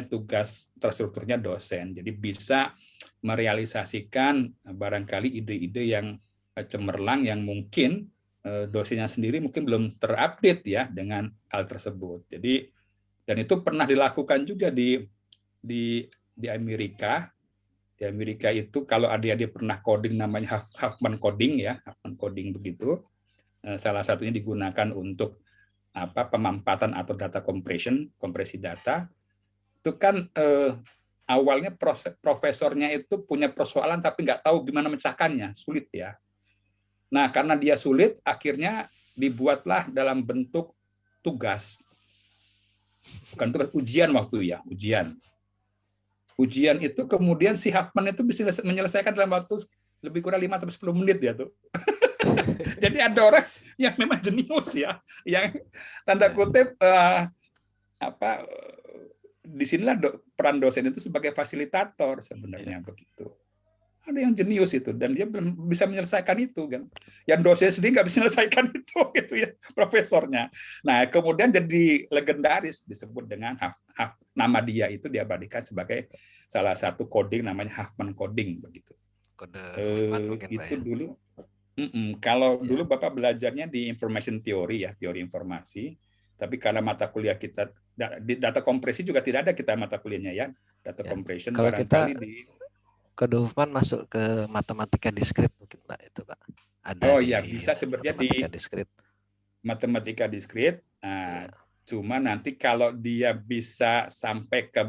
tugas terstrukturnya dosen. Jadi bisa merealisasikan barangkali ide-ide yang cemerlang yang mungkin dosennya sendiri mungkin belum terupdate ya dengan hal tersebut. Jadi dan itu pernah dilakukan juga di Amerika. Di Amerika itu kalau adik-adik pernah coding namanya Huffman coding ya, Huffman coding begitu. salah satunya digunakan untuk pemampatan atau data compression, kompresi data. Itu kan awalnya profesornya itu punya persoalan tapi nggak tahu gimana mecahkannya, sulit ya. Nah, karena dia sulit, akhirnya dibuatlah dalam bentuk tugas. Bukan tugas, ujian waktu ya, ujian. Ujian itu kemudian si Huffman itu bisa menyelesaikan dalam waktu lebih kurang 5-10 menit ya tuh. Jadi ada orang yang memang jenius ya, yang tanda kutip disinilah peran dosen itu sebagai fasilitator sebenarnya begitu. Ada yang jenius itu dan dia bisa menyelesaikan itu kan. Yang dosen sendiri nggak bisa menyelesaikan itu gitu ya, profesornya. Nah, kemudian jadi legendaris disebut dengan nama dia itu diabadikan sebagai salah satu coding namanya Huffman coding begitu. Kode Huffman mungkin Pak Itu ya. dulu. Kalau dulu Bapak belajarnya di information theory ya, teori informasi. Tapi karena mata kuliah kita di data kompresi juga tidak ada kita mata kuliahnya ya. Data compression Kalau kita barangkali di Kode Huffman masuk ke matematika diskrit mungkin Pak itu Pak. Ada iya bisa sebenarnya di matematika diskrit. Matematika diskrit. Nah, cuma nanti kalau dia bisa sampai ke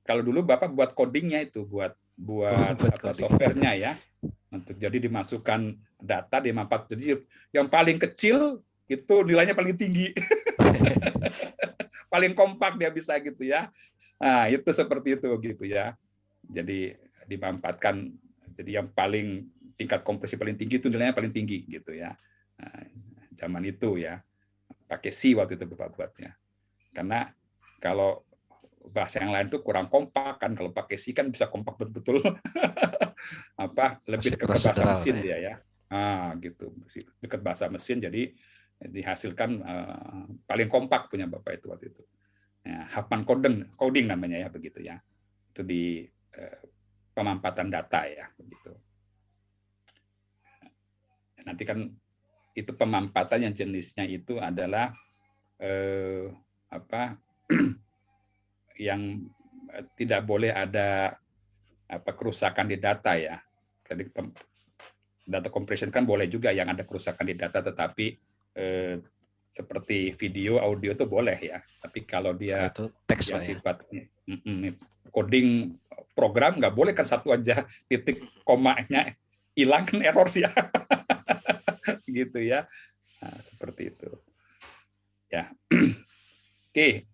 kalau dulu Bapak buat codingnya itu buat softwarenya ya. Untuk jadi dimasukkan data dimanfaat. Jadi yang paling kecil itu nilainya paling tinggi. Paling kompak dia bisa gitu ya. Nah, itu seperti itu gitu ya. Jadi dimanfaatkan, jadi yang paling tingkat kompresi paling tinggi itu nilainya paling tinggi gitu ya. Nah, zaman itu ya pakai C waktu itu Bapak buatnya. Karena kalau bahasa yang lain tuh kurang kompak kan, kalau pakai C kan bisa kompak betul-betul. Lebih dekat ke bahasa mesin dia ya. Gitu. Dekat bahasa mesin jadi dihasilkan paling kompak punya Bapak itu waktu itu. Ya, Huffman coding namanya ya begitu ya. Itu di pemampatan data ya begitu. Nanti kan itu pemampatan yang jenisnya itu adalah yang tidak boleh ada kerusakan di data ya. Jadi data compression kan boleh juga yang ada kerusakan di data, tetapi seperti video, audio itu boleh ya. Tapi kalau dia itu teks ya, Pak ya. sifatnya coding program nggak boleh kan satu aja titik komanya hilang kan error sih ya. Gitu ya. Nah, seperti itu. Ya. Oke.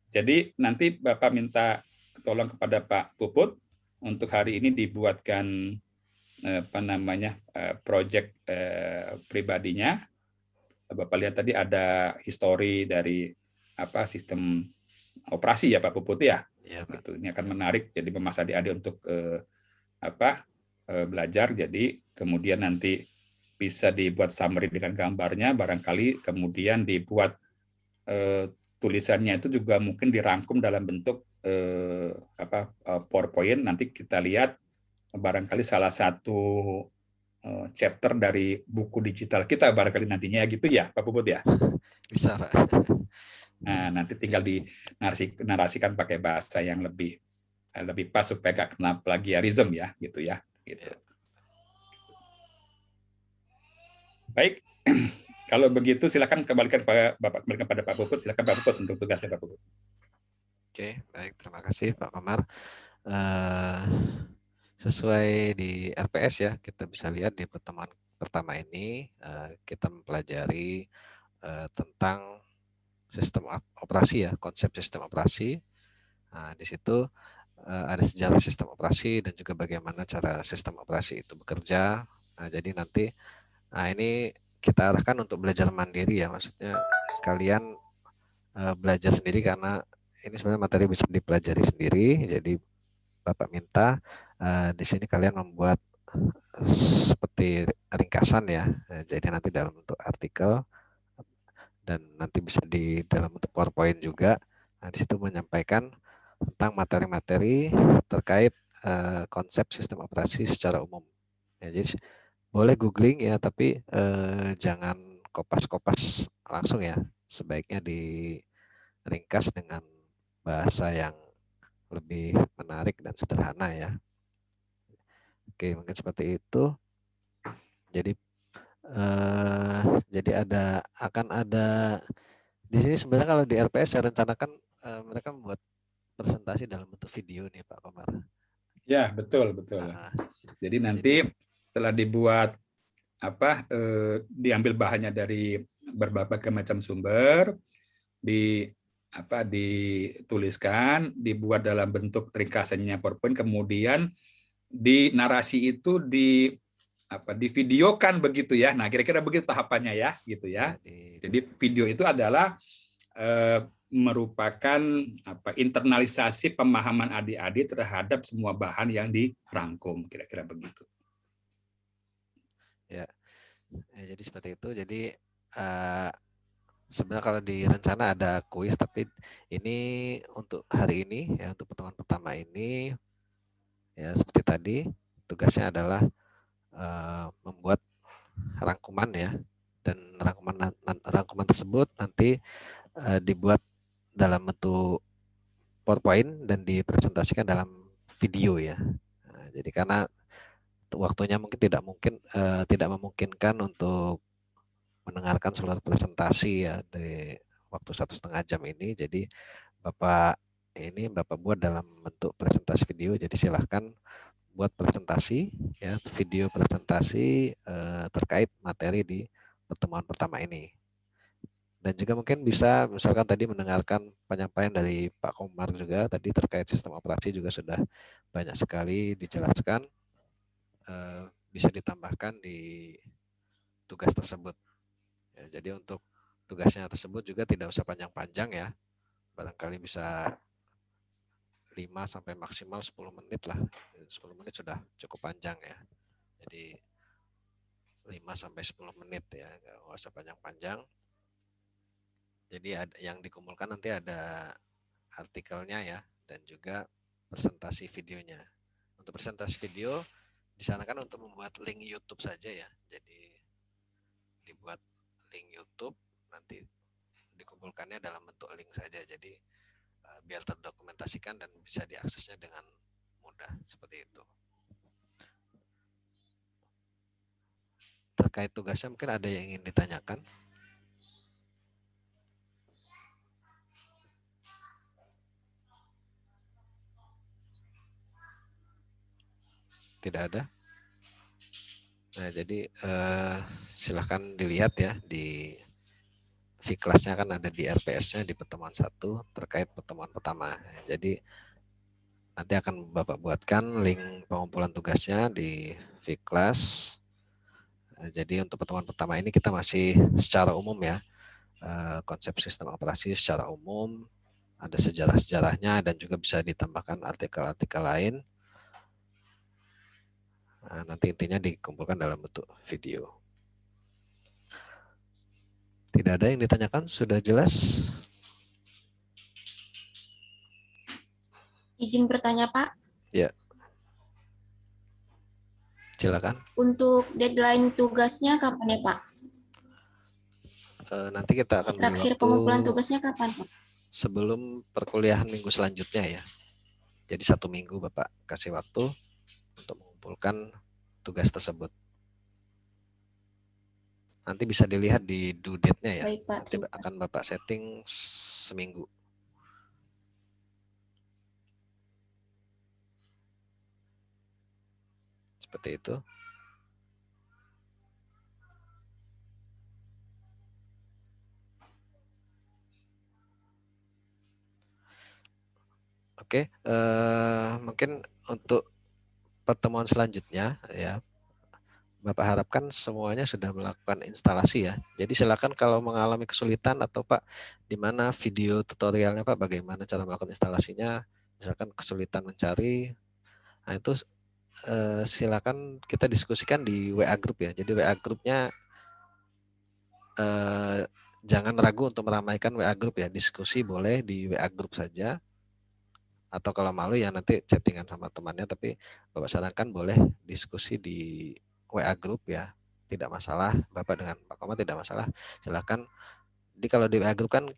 Jadi nanti Bapak minta tolong kepada Pak Puput untuk hari ini dibuatkan project pribadinya. Bapak lihat tadi ada histori dari sistem operasi ya Pak Puput ya. Iya, Pak. Gitu. Ini akan menarik jadi Mas adik-adik untuk belajar. Jadi kemudian nanti bisa dibuat summary dengan gambarnya, barangkali kemudian dibuat tulisannya itu juga mungkin dirangkum dalam bentuk PowerPoint. Nanti kita lihat barangkali salah satu chapter dari buku digital kita barangkali nantinya gitu ya Pak Puput ya. Bisa Pak. Nah, nanti tinggal dinarasikan pakai bahasa yang lebih pas supaya nggak kena plagiarism ya gitu ya. Gitu. Baik. Kalau begitu silakan kembalikan pada Pak Puput. Silakan Pak Puput untuk tugasnya Pak Puput. Oke, baik, terima kasih Pak Komar. Sesuai di RPS ya, kita bisa lihat di pertemuan pertama ini kita mempelajari tentang sistem operasi ya, konsep sistem operasi. Nah, di situ ada sejarah sistem operasi dan juga bagaimana cara sistem operasi itu bekerja. Nah, jadi nanti ini kita arahkan untuk belajar mandiri ya, maksudnya kalian belajar sendiri karena ini sebenarnya materi bisa dipelajari sendiri. Jadi Bapak minta di sini kalian membuat seperti ringkasan ya. Jadi nanti dalam bentuk artikel dan nanti bisa di dalam bentuk PowerPoint juga. Nah, di situ menyampaikan tentang materi-materi terkait konsep sistem operasi secara umum. Ya, jadi boleh googling ya, tapi jangan kopas-kopas langsung ya. Sebaiknya diringkas dengan bahasa yang lebih menarik dan sederhana ya. Oke, mungkin seperti itu. Jadi Jadi akan ada di sini sebenarnya kalau di RPS saya rencanakan mereka membuat presentasi dalam bentuk video nih Pak Komar. Ya, betul, betul. Jadi nanti setelah dibuat diambil bahannya dari berbagai macam sumber, dituliskan, dibuat dalam bentuk ringkasannya PowerPoint, kemudian di narasi itu divideokan begitu ya. Nah, kira-kira begitu tahapannya ya, gitu ya. Jadi video itu adalah merupakan internalisasi pemahaman adik-adik terhadap semua bahan yang dirangkum, kira-kira begitu. Ya, jadi seperti itu. Jadi sebenarnya kalau di rencana ada kuis, tapi ini untuk hari ini ya, untuk pertemuan pertama ini ya seperti tadi tugasnya adalah membuat rangkuman ya, dan rangkuman tersebut nanti dibuat dalam bentuk PowerPoint dan dipresentasikan dalam video ya. Nah, jadi karena waktunya mungkin tidak memungkinkan untuk mendengarkan seluruh presentasi ya di waktu 1,5 jam ini. Jadi Bapak buat dalam bentuk presentasi video. Jadi silahkan buat presentasi ya, video presentasi terkait materi di pertemuan pertama ini. Dan juga mungkin bisa misalkan tadi mendengarkan penyampaian dari Pak Komar juga tadi terkait sistem operasi juga sudah banyak sekali dijelaskan, bisa ditambahkan di tugas tersebut. Ya, jadi untuk tugasnya tersebut juga tidak usah panjang-panjang ya, barangkali bisa 5 sampai maksimal 10 menit lah. 10 menit sudah cukup panjang ya. Jadi 5 sampai 10 menit ya, nggak usah panjang-panjang. Jadi yang dikumpulkan nanti ada artikelnya ya, dan juga presentasi videonya. Untuk presentasi video disarankan untuk membuat link YouTube saja ya. Jadi dibuat link YouTube, nanti dikumpulkannya dalam bentuk link saja. Jadi biar terdokumentasikan dan bisa diaksesnya dengan mudah seperti itu. Terkait tugasnya mungkin ada yang ingin ditanyakan? Tidak ada. Nah, jadi silahkan dilihat ya di V-Class-nya kan ada di RPS-nya di pertemuan 1 terkait pertemuan pertama. Jadi nanti akan Bapak buatkan link pengumpulan tugasnya di V-Class. Jadi untuk pertemuan pertama ini kita masih secara umum ya, konsep sistem operasi secara umum, ada sejarah-sejarahnya dan juga bisa ditambahkan artikel-artikel lain. Nah, nanti intinya dikumpulkan dalam bentuk video. Tidak ada yang ditanyakan? Sudah jelas? Izin bertanya, Pak. Ya. Silakan. Untuk deadline tugasnya kapan ya, Pak? Nanti kita akan terakhir pengumpulan tugasnya kapan, Pak? Sebelum perkuliahan minggu selanjutnya ya. Jadi 1 minggu Bapak kasih waktu untuk mengumpulkan tugas tersebut. Nanti bisa dilihat di due date-nya ya. Baik, Pak. Nanti akan Bapak setting seminggu. Seperti itu. Oke, mungkin untuk pertemuan selanjutnya ya, Bapak harapkan semuanya sudah melakukan instalasi ya. Jadi silakan kalau mengalami kesulitan atau Pak di mana video tutorialnya Pak, bagaimana cara melakukan instalasinya, misalkan kesulitan mencari, nah itu silakan kita diskusikan di WA group ya. Jadi WA grupnya jangan ragu untuk meramaikan WA group ya. Diskusi boleh di WA group saja. Atau kalau malu ya nanti chattingan sama temannya, tapi Bapak sarankan boleh diskusi di WA group ya, tidak masalah. Bapak dengan Pak Komar tidak masalah, silakan. Jadi kalau di WA group kan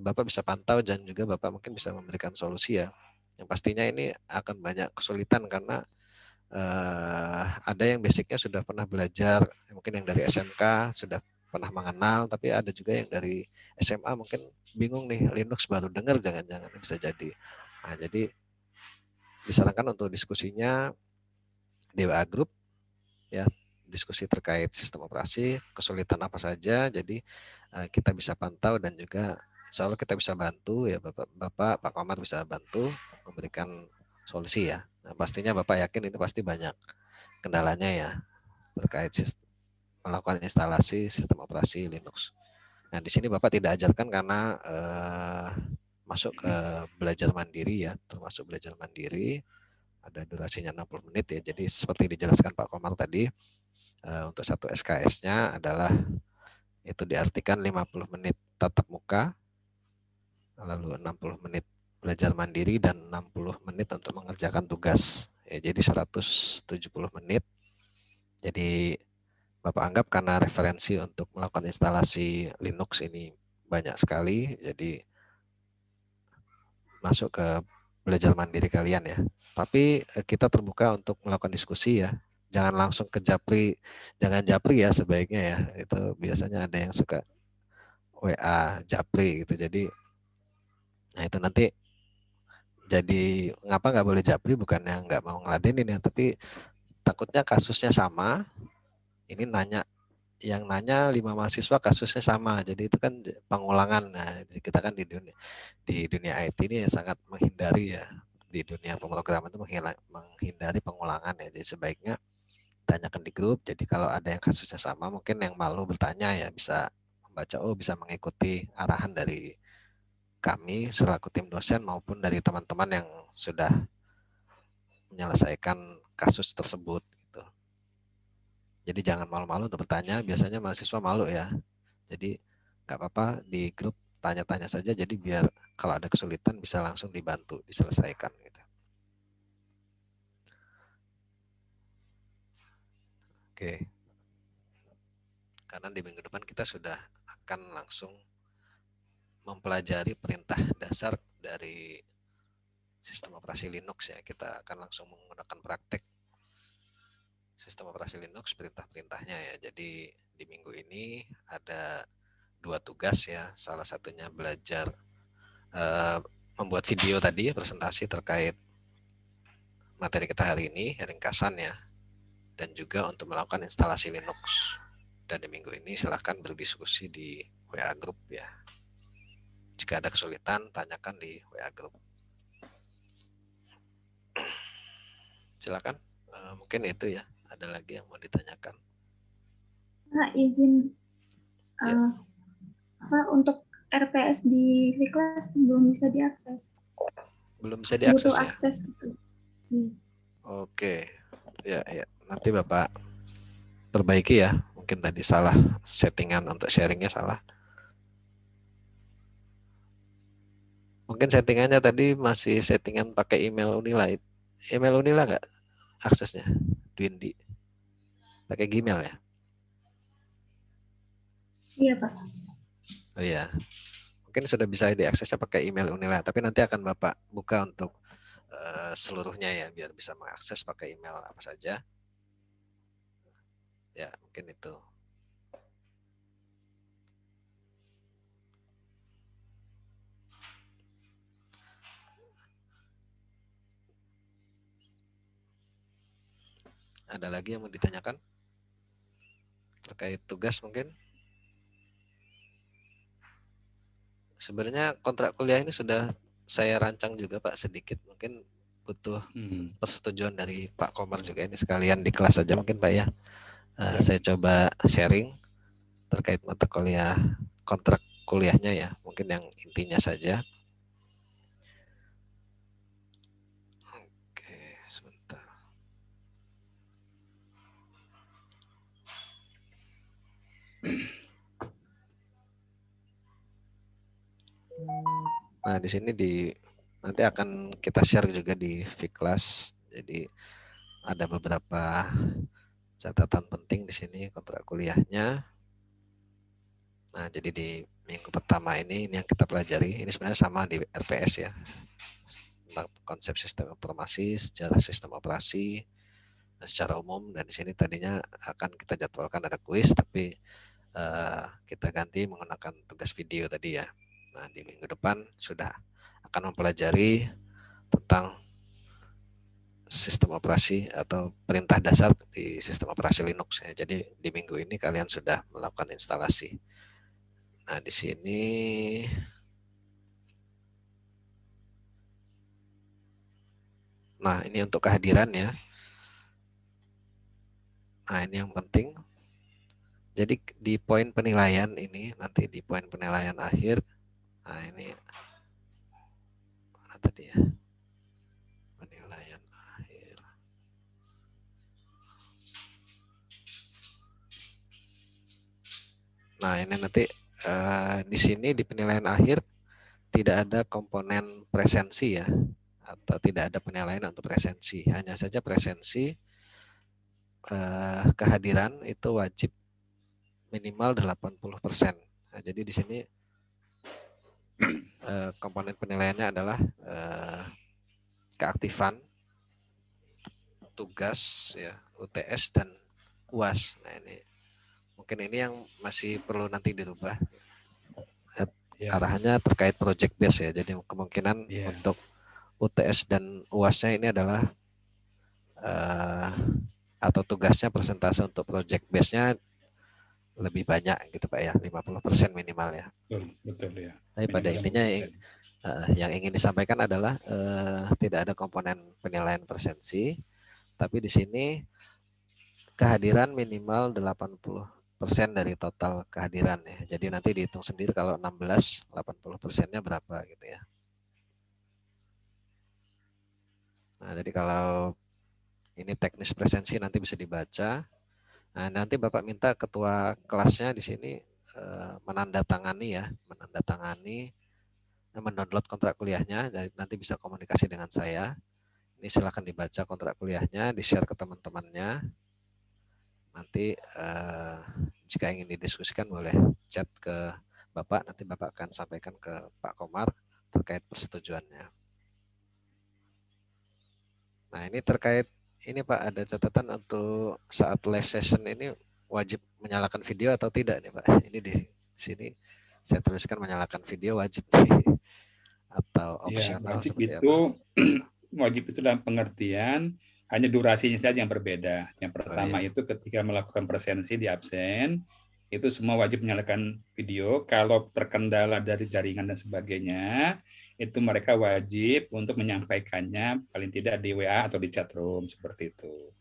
Bapak bisa pantau dan juga Bapak mungkin bisa memberikan solusi ya. Yang pastinya ini akan banyak kesulitan karena ada yang basicnya sudah pernah belajar, mungkin yang dari SMK sudah pernah mengenal, tapi ada juga yang dari SMA mungkin bingung nih, Linux baru dengar, jangan-jangan bisa jadi. Nah, jadi disarankan untuk diskusinya di WA Group ya, diskusi terkait sistem operasi, kesulitan apa saja, jadi kita bisa pantau dan juga insya Allah kita bisa bantu ya, Bapak Pak Komar bisa bantu memberikan solusi ya. Nah, pastinya Bapak yakin ini pasti banyak kendalanya ya terkait melakukan instalasi sistem operasi Linux. Nah, di sini Bapak tidak ajarkan karena masuk ke belajar mandiri ya, termasuk belajar mandiri, ada durasinya 60 menit ya. Jadi seperti dijelaskan Pak Komar tadi, untuk satu SKS-nya adalah itu diartikan 50 menit tatap muka, lalu 60 menit belajar mandiri dan 60 menit untuk mengerjakan tugas. Ya, jadi 170 menit. Jadi Bapak anggap karena referensi untuk melakukan instalasi Linux ini banyak sekali, jadi masuk ke belajar mandiri kalian ya. Tapi kita terbuka untuk melakukan diskusi ya. Jangan langsung ke japri, jangan japri ya sebaiknya ya. Itu biasanya ada yang suka WA japri gitu. Jadi, nah itu nanti jadi ngapa nggak boleh japri, bukannya nggak mau ngeladenin ya, tapi takutnya kasusnya sama. Ini yang nanya 5 mahasiswa kasusnya sama, jadi itu kan pengulangan. Nah, kita kan di dunia IT ini sangat menghindari ya, di dunia pemrograman itu menghindari pengulangan ya. Jadi sebaiknya tanyakan di grup. Jadi kalau ada yang kasusnya sama, mungkin yang malu bertanya ya bisa membaca, bisa mengikuti arahan dari kami selaku tim dosen maupun dari teman-teman yang sudah menyelesaikan kasus tersebut. Jadi jangan malu-malu untuk bertanya, biasanya mahasiswa malu ya. Jadi nggak apa-apa di grup tanya-tanya saja, jadi biar kalau ada kesulitan bisa langsung dibantu, diselesaikan. Gitu. Oke. Karena di minggu depan kita sudah akan langsung mempelajari perintah dasar dari sistem operasi Linux ya. Kita akan langsung menggunakan praktek sistem operasi Linux, perintah-perintahnya ya. Jadi di minggu ini ada 2 tugas ya. Salah satunya belajar membuat video tadi, presentasi terkait materi kita hari ini, ringkasan ya. Dan juga untuk melakukan instalasi Linux. Dan di minggu ini silahkan berdiskusi di WA Group ya. Jika ada kesulitan, tanyakan di WA Group. Silakan, mungkin itu ya. Ada lagi yang mau ditanyakan? Nah, izin Ya. Untuk RPS di kelas belum bisa diakses. Belum bisa diakses Butuh ya? akses gitu. Oke, ya. Nanti Bapak perbaiki ya. Mungkin tadi salah settingan untuk sharingnya salah. Mungkin settingannya tadi masih settingan pakai email Unila. Email Unila nggak aksesnya? Dwindi. Pakai Gmail ya? Iya, Pak. Oh iya. Mungkin sudah bisa diaksesnya pakai email Unila, tapi nanti akan Bapak buka untuk seluruhnya ya, biar bisa mengakses pakai email apa saja. Ya, mungkin itu. Ada lagi yang mau ditanyakan? Terkait tugas mungkin? Sebenarnya kontrak kuliah ini sudah saya rancang juga Pak sedikit. Mungkin butuh persetujuan dari Pak Komar juga ini sekalian di kelas saja mungkin Pak ya. Saya coba sharing terkait mata kuliah, kontrak kuliahnya ya. Mungkin yang intinya saja. Oke, sebentar. Nah, di sini nanti akan kita share juga di Vclass. Jadi ada beberapa catatan penting di sini kontrak kuliahnya. Nah, jadi di minggu pertama ini yang kita pelajari, ini sebenarnya sama di RPS ya. Tentang konsep sistem informasi, sejarah sistem operasi, secara umum, dan di sini tadinya akan kita jadwalkan ada kuis, tapi kita ganti menggunakan tugas video tadi ya. Nah, di minggu depan sudah akan mempelajari tentang sistem operasi atau perintah dasar di sistem operasi Linux ya. Jadi di minggu ini kalian sudah melakukan instalasi. Nah, di sini ini untuk kehadiran ya. Nah, ini yang penting. Jadi di poin penilaian ini, nanti di poin penilaian akhir, nah ini mana tadi ya? Penilaian akhir. Nah, ini nanti di sini di penilaian akhir tidak ada komponen presensi ya, atau tidak ada penilaian untuk presensi. Hanya saja presensi kehadiran itu wajib minimal 80%. Nah, jadi di sini komponen penilaiannya adalah keaktifan, tugas, ya, UTS dan UAS. Nah, ini mungkin ini yang masih perlu nanti dirubah. Arahannya terkait project base ya. Jadi kemungkinan untuk UTS dan UAS-nya ini adalah atau tugasnya persentase untuk project base-nya lebih banyak gitu Pak ya, 50% minimal ya. Betul ya. Tapi pada intinya yang ingin disampaikan adalah tidak ada komponen penilaian presensi, tapi di sini kehadiran minimal 80% dari total kehadiran ya. Jadi nanti dihitung sendiri kalau 16, 80%-nya berapa gitu ya. Nah, jadi kalau ini teknis presensi nanti bisa dibaca. Nah, nanti Bapak minta ketua kelasnya di sini menandatangani mendownload kontrak kuliahnya, dan nanti bisa komunikasi dengan saya. Ini silakan dibaca kontrak kuliahnya, di-share ke teman-temannya. Nanti jika ingin didiskusikan boleh chat ke Bapak, nanti Bapak akan sampaikan ke Pak Komar terkait persetujuannya. Nah, ini terkait ini Pak, ada catatan untuk saat live session ini wajib menyalakan video atau tidak nih Pak? Ini di sini saya tuliskan menyalakan video wajib nih, atau opsional ya, wajib seperti itu, apa? wajib itu dalam pengertian hanya durasinya saja yang berbeda. Yang pertama itu ketika melakukan presensi di absen, itu semua wajib menyalakan video. Kalau terkendala dari jaringan dan sebagainya, itu mereka wajib untuk menyampaikannya paling tidak di WA atau di chat room seperti itu.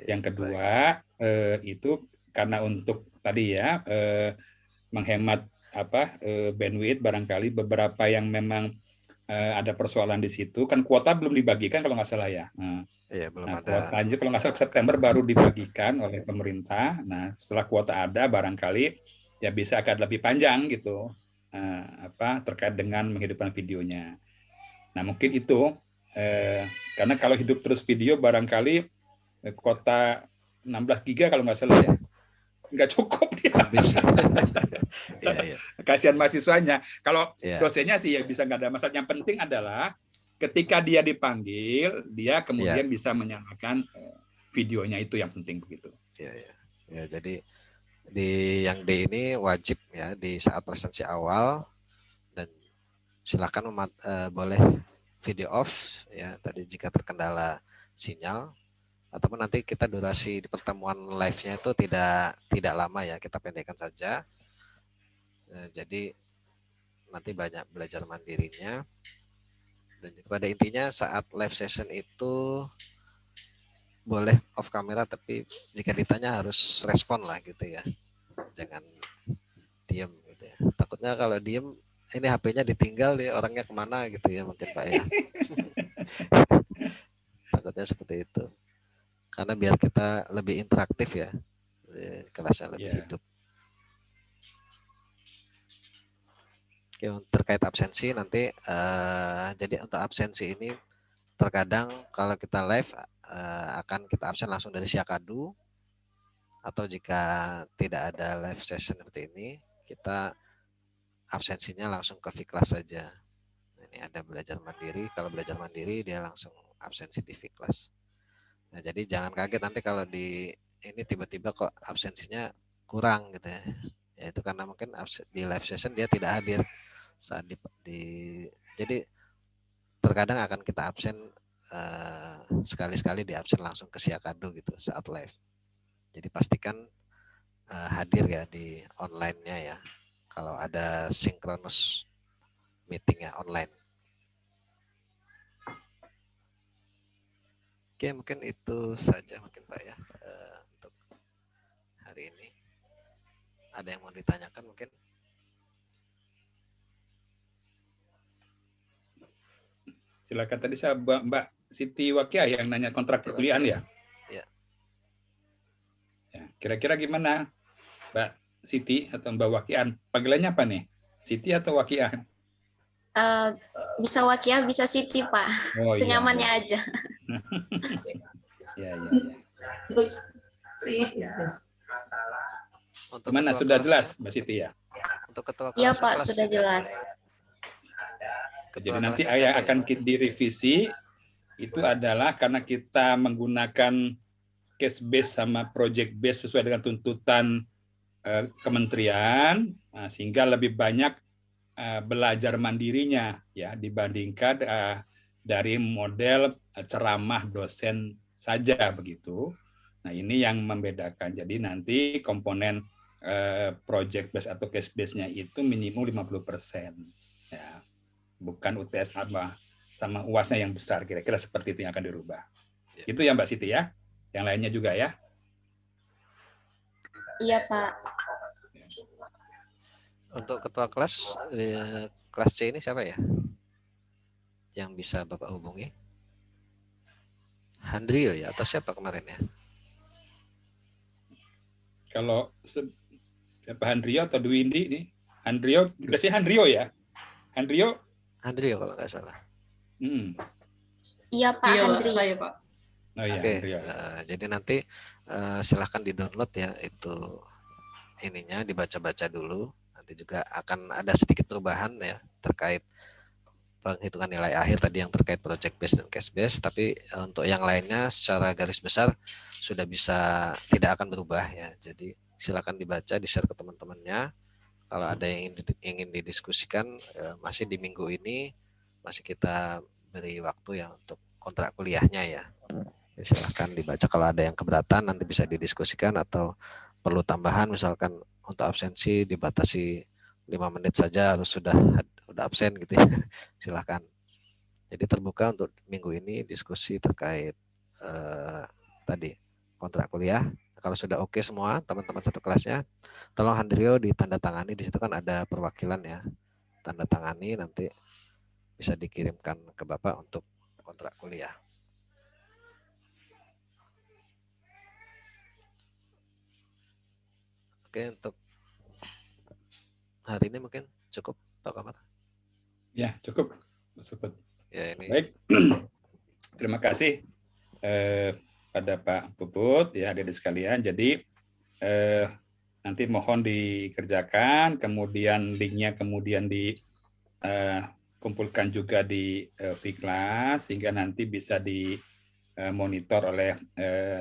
Yang kedua itu karena untuk tadi ya menghemat bandwidth, barangkali beberapa yang memang ada persoalan di situ, kan kuota belum dibagikan kalau nggak salah ya. Belum ada. Kuotanya kalau nggak salah September baru dibagikan oleh pemerintah. Nah, setelah kuota ada barangkali ya bisa akan lebih panjang gitu. Terkait dengan menghidupkan videonya. Nah, mungkin itu karena kalau hidup terus video barangkali kuota 16 GB kalau nggak salah ya, nggak cukup dia. Kasihan mahasiswanya. Kalau dosennya sih ya bisa nggak ada masalah. Yang penting adalah ketika dia dipanggil, dia kemudian bisa menyalakan videonya, itu yang penting begitu. Ya, jadi di yang D ini wajib ya di saat presensi awal, dan silakan boleh video off ya tadi jika terkendala sinyal, ataupun nanti kita durasi di pertemuan live-nya itu tidak lama ya, kita pendekkan saja. Jadi nanti banyak belajar mandirinya, dan pada intinya saat live session itu boleh off kamera, tapi jika ditanya harus respon lah gitu ya, jangan diem gitu ya. Takutnya kalau diem ini HP-nya ditinggal nih, orangnya kemana gitu ya mungkin Pak ya. Takutnya seperti itu, karena biar kita lebih interaktif ya, kelasnya lebih hidup. Oke, terkait absensi nanti jadi untuk absensi ini terkadang kalau kita live akan kita absen langsung dari Syakadu, atau jika tidak ada live session seperti ini kita absensinya langsung ke Viklas saja. Ini ada belajar mandiri, kalau belajar mandiri dia langsung absensi di Viklas. Nah, jadi jangan kaget nanti kalau di ini tiba-tiba kok absensinya kurang gitu ya. Ya itu karena mungkin di live session dia tidak hadir saat jadi terkadang akan kita absen sekali-sekali di absen langsung ke Siakado gitu saat live. Jadi pastikan hadir ya di online-nya ya. Kalau ada synchronous meeting ya online. Oke, mungkin itu saja mungkin Pak ya untuk hari ini. Ada yang mau ditanyakan mungkin? Silakan, tadi saya Mbak Siti Wakia yang nanya kontrak perkuliahan ya. Ya. Ya, kira-kira gimana Mbak Siti atau Mbak Wakian? Panggilannya apa nih? Siti atau Wakian? Bisa Wakia, bisa Siti, Pak. Oh, Senyamannya iya. aja. Ya. Untuk Mana ketua sudah kelas- jelas Mbak Siti ya? Untuk ketua Iya, kelas Pak, kelas sudah jelas. Jadi ketua nanti kelas yang SMP akan ya? direvisi itu adalah karena kita menggunakan case base sama project base sesuai dengan tuntutan kementerian, sehingga lebih banyak belajar mandirinya ya dibandingkan dari model ceramah dosen saja begitu. Nah, ini yang membedakan. Jadi nanti komponen project base atau case base-nya itu minimum 50%. Ya. Bukan UTS sama UAS-nya yang besar, kira-kira seperti itu yang akan dirubah. Ya. Itu ya Mbak Siti ya. Yang lainnya juga ya. Iya, Pak. Untuk ketua kelas kelas C ini siapa ya? Yang bisa Bapak hubungi? Handrio ya atau siapa kemarin ya? Kalau siapa Handrio atau Dwindi nih? Handrio, biasanya Handrio ya. Handrio. Handrio kalau nggak salah. Iya, Pak Iya, Pak, Andri. saya Pak. Oh iya, Oke, Handrio. jadi nanti silahkan di-download ya itu ininya dibaca-baca dulu. Nanti juga akan ada sedikit perubahan ya terkait penghitungan nilai akhir tadi yang terkait project base dan case base. Tapi untuk yang lainnya secara garis besar sudah bisa tidak akan berubah ya. Jadi silakan dibaca, di-share ke teman-temannya. Kalau ada yang ingin didiskusikan masih di minggu ini masih kita beri waktu ya untuk kontrak kuliahnya ya. Jadi silahkan dibaca, kalau ada yang keberatan nanti bisa didiskusikan atau perlu tambahan misalkan untuk absensi dibatasi 5 menit saja harus sudah absen gitu ya. Silahkan. Jadi terbuka untuk minggu ini diskusi terkait tadi kontrak kuliah. Kalau sudah oke semua teman-teman satu kelasnya, tolong Handrio ditandatangani, di situ kan ada perwakilan ya. Tanda tangani nanti bisa dikirimkan ke Bapak untuk kontrak kuliah. Oke, untuk hari ini mungkin cukup Pak Kamar. Ya, cukup. Cukup. Ya, ini. Baik. Terima kasih pada Pak Puput ya, adik-adik sekalian. Jadi nanti mohon dikerjakan, kemudian linknya kemudian dikumpulkan juga di Vkelas sehingga nanti bisa dimonitor oleh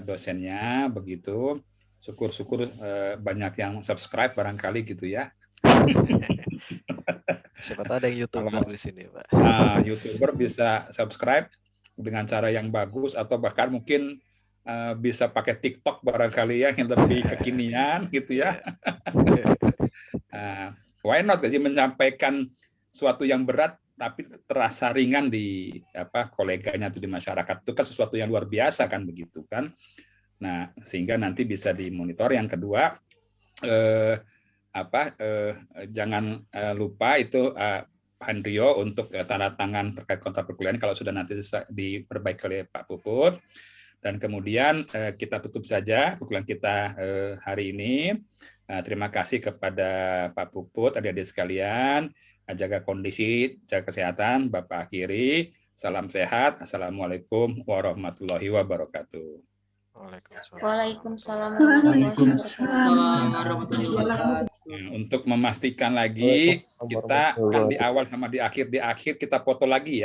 dosennya begitu. Syukur-syukur banyak yang subscribe barangkali gitu ya. Siapa tahu ada yang YouTuber di sini, Pak. Nah, YouTuber bisa subscribe dengan cara yang bagus atau bahkan mungkin bisa pakai TikTok barangkali ya yang lebih kekinian gitu ya. Why not? Jadi menyampaikan suatu yang berat tapi terasa ringan di koleganya atau di masyarakat itu kan sesuatu yang luar biasa kan begitu kan. Nah, sehingga nanti bisa dimonitor. Yang kedua jangan lupa itu Handrio untuk tanda tangan terkait kontrak perkuliahan kalau sudah nanti diperbaiki oleh Pak Puput. Dan kemudian kita tutup saja perkuliahan kita hari ini. Terima kasih kepada Pak Puput, adik-adik sekalian. Jaga kondisi, jaga kesehatan. Bapak akhiri. Salam sehat. Assalamualaikum warahmatullahi wabarakatuh. Waalaikumsalam warahmatullahi wabarakatuh. Untuk memastikan lagi, kita kan di awal sama di akhir kita foto lagi ya.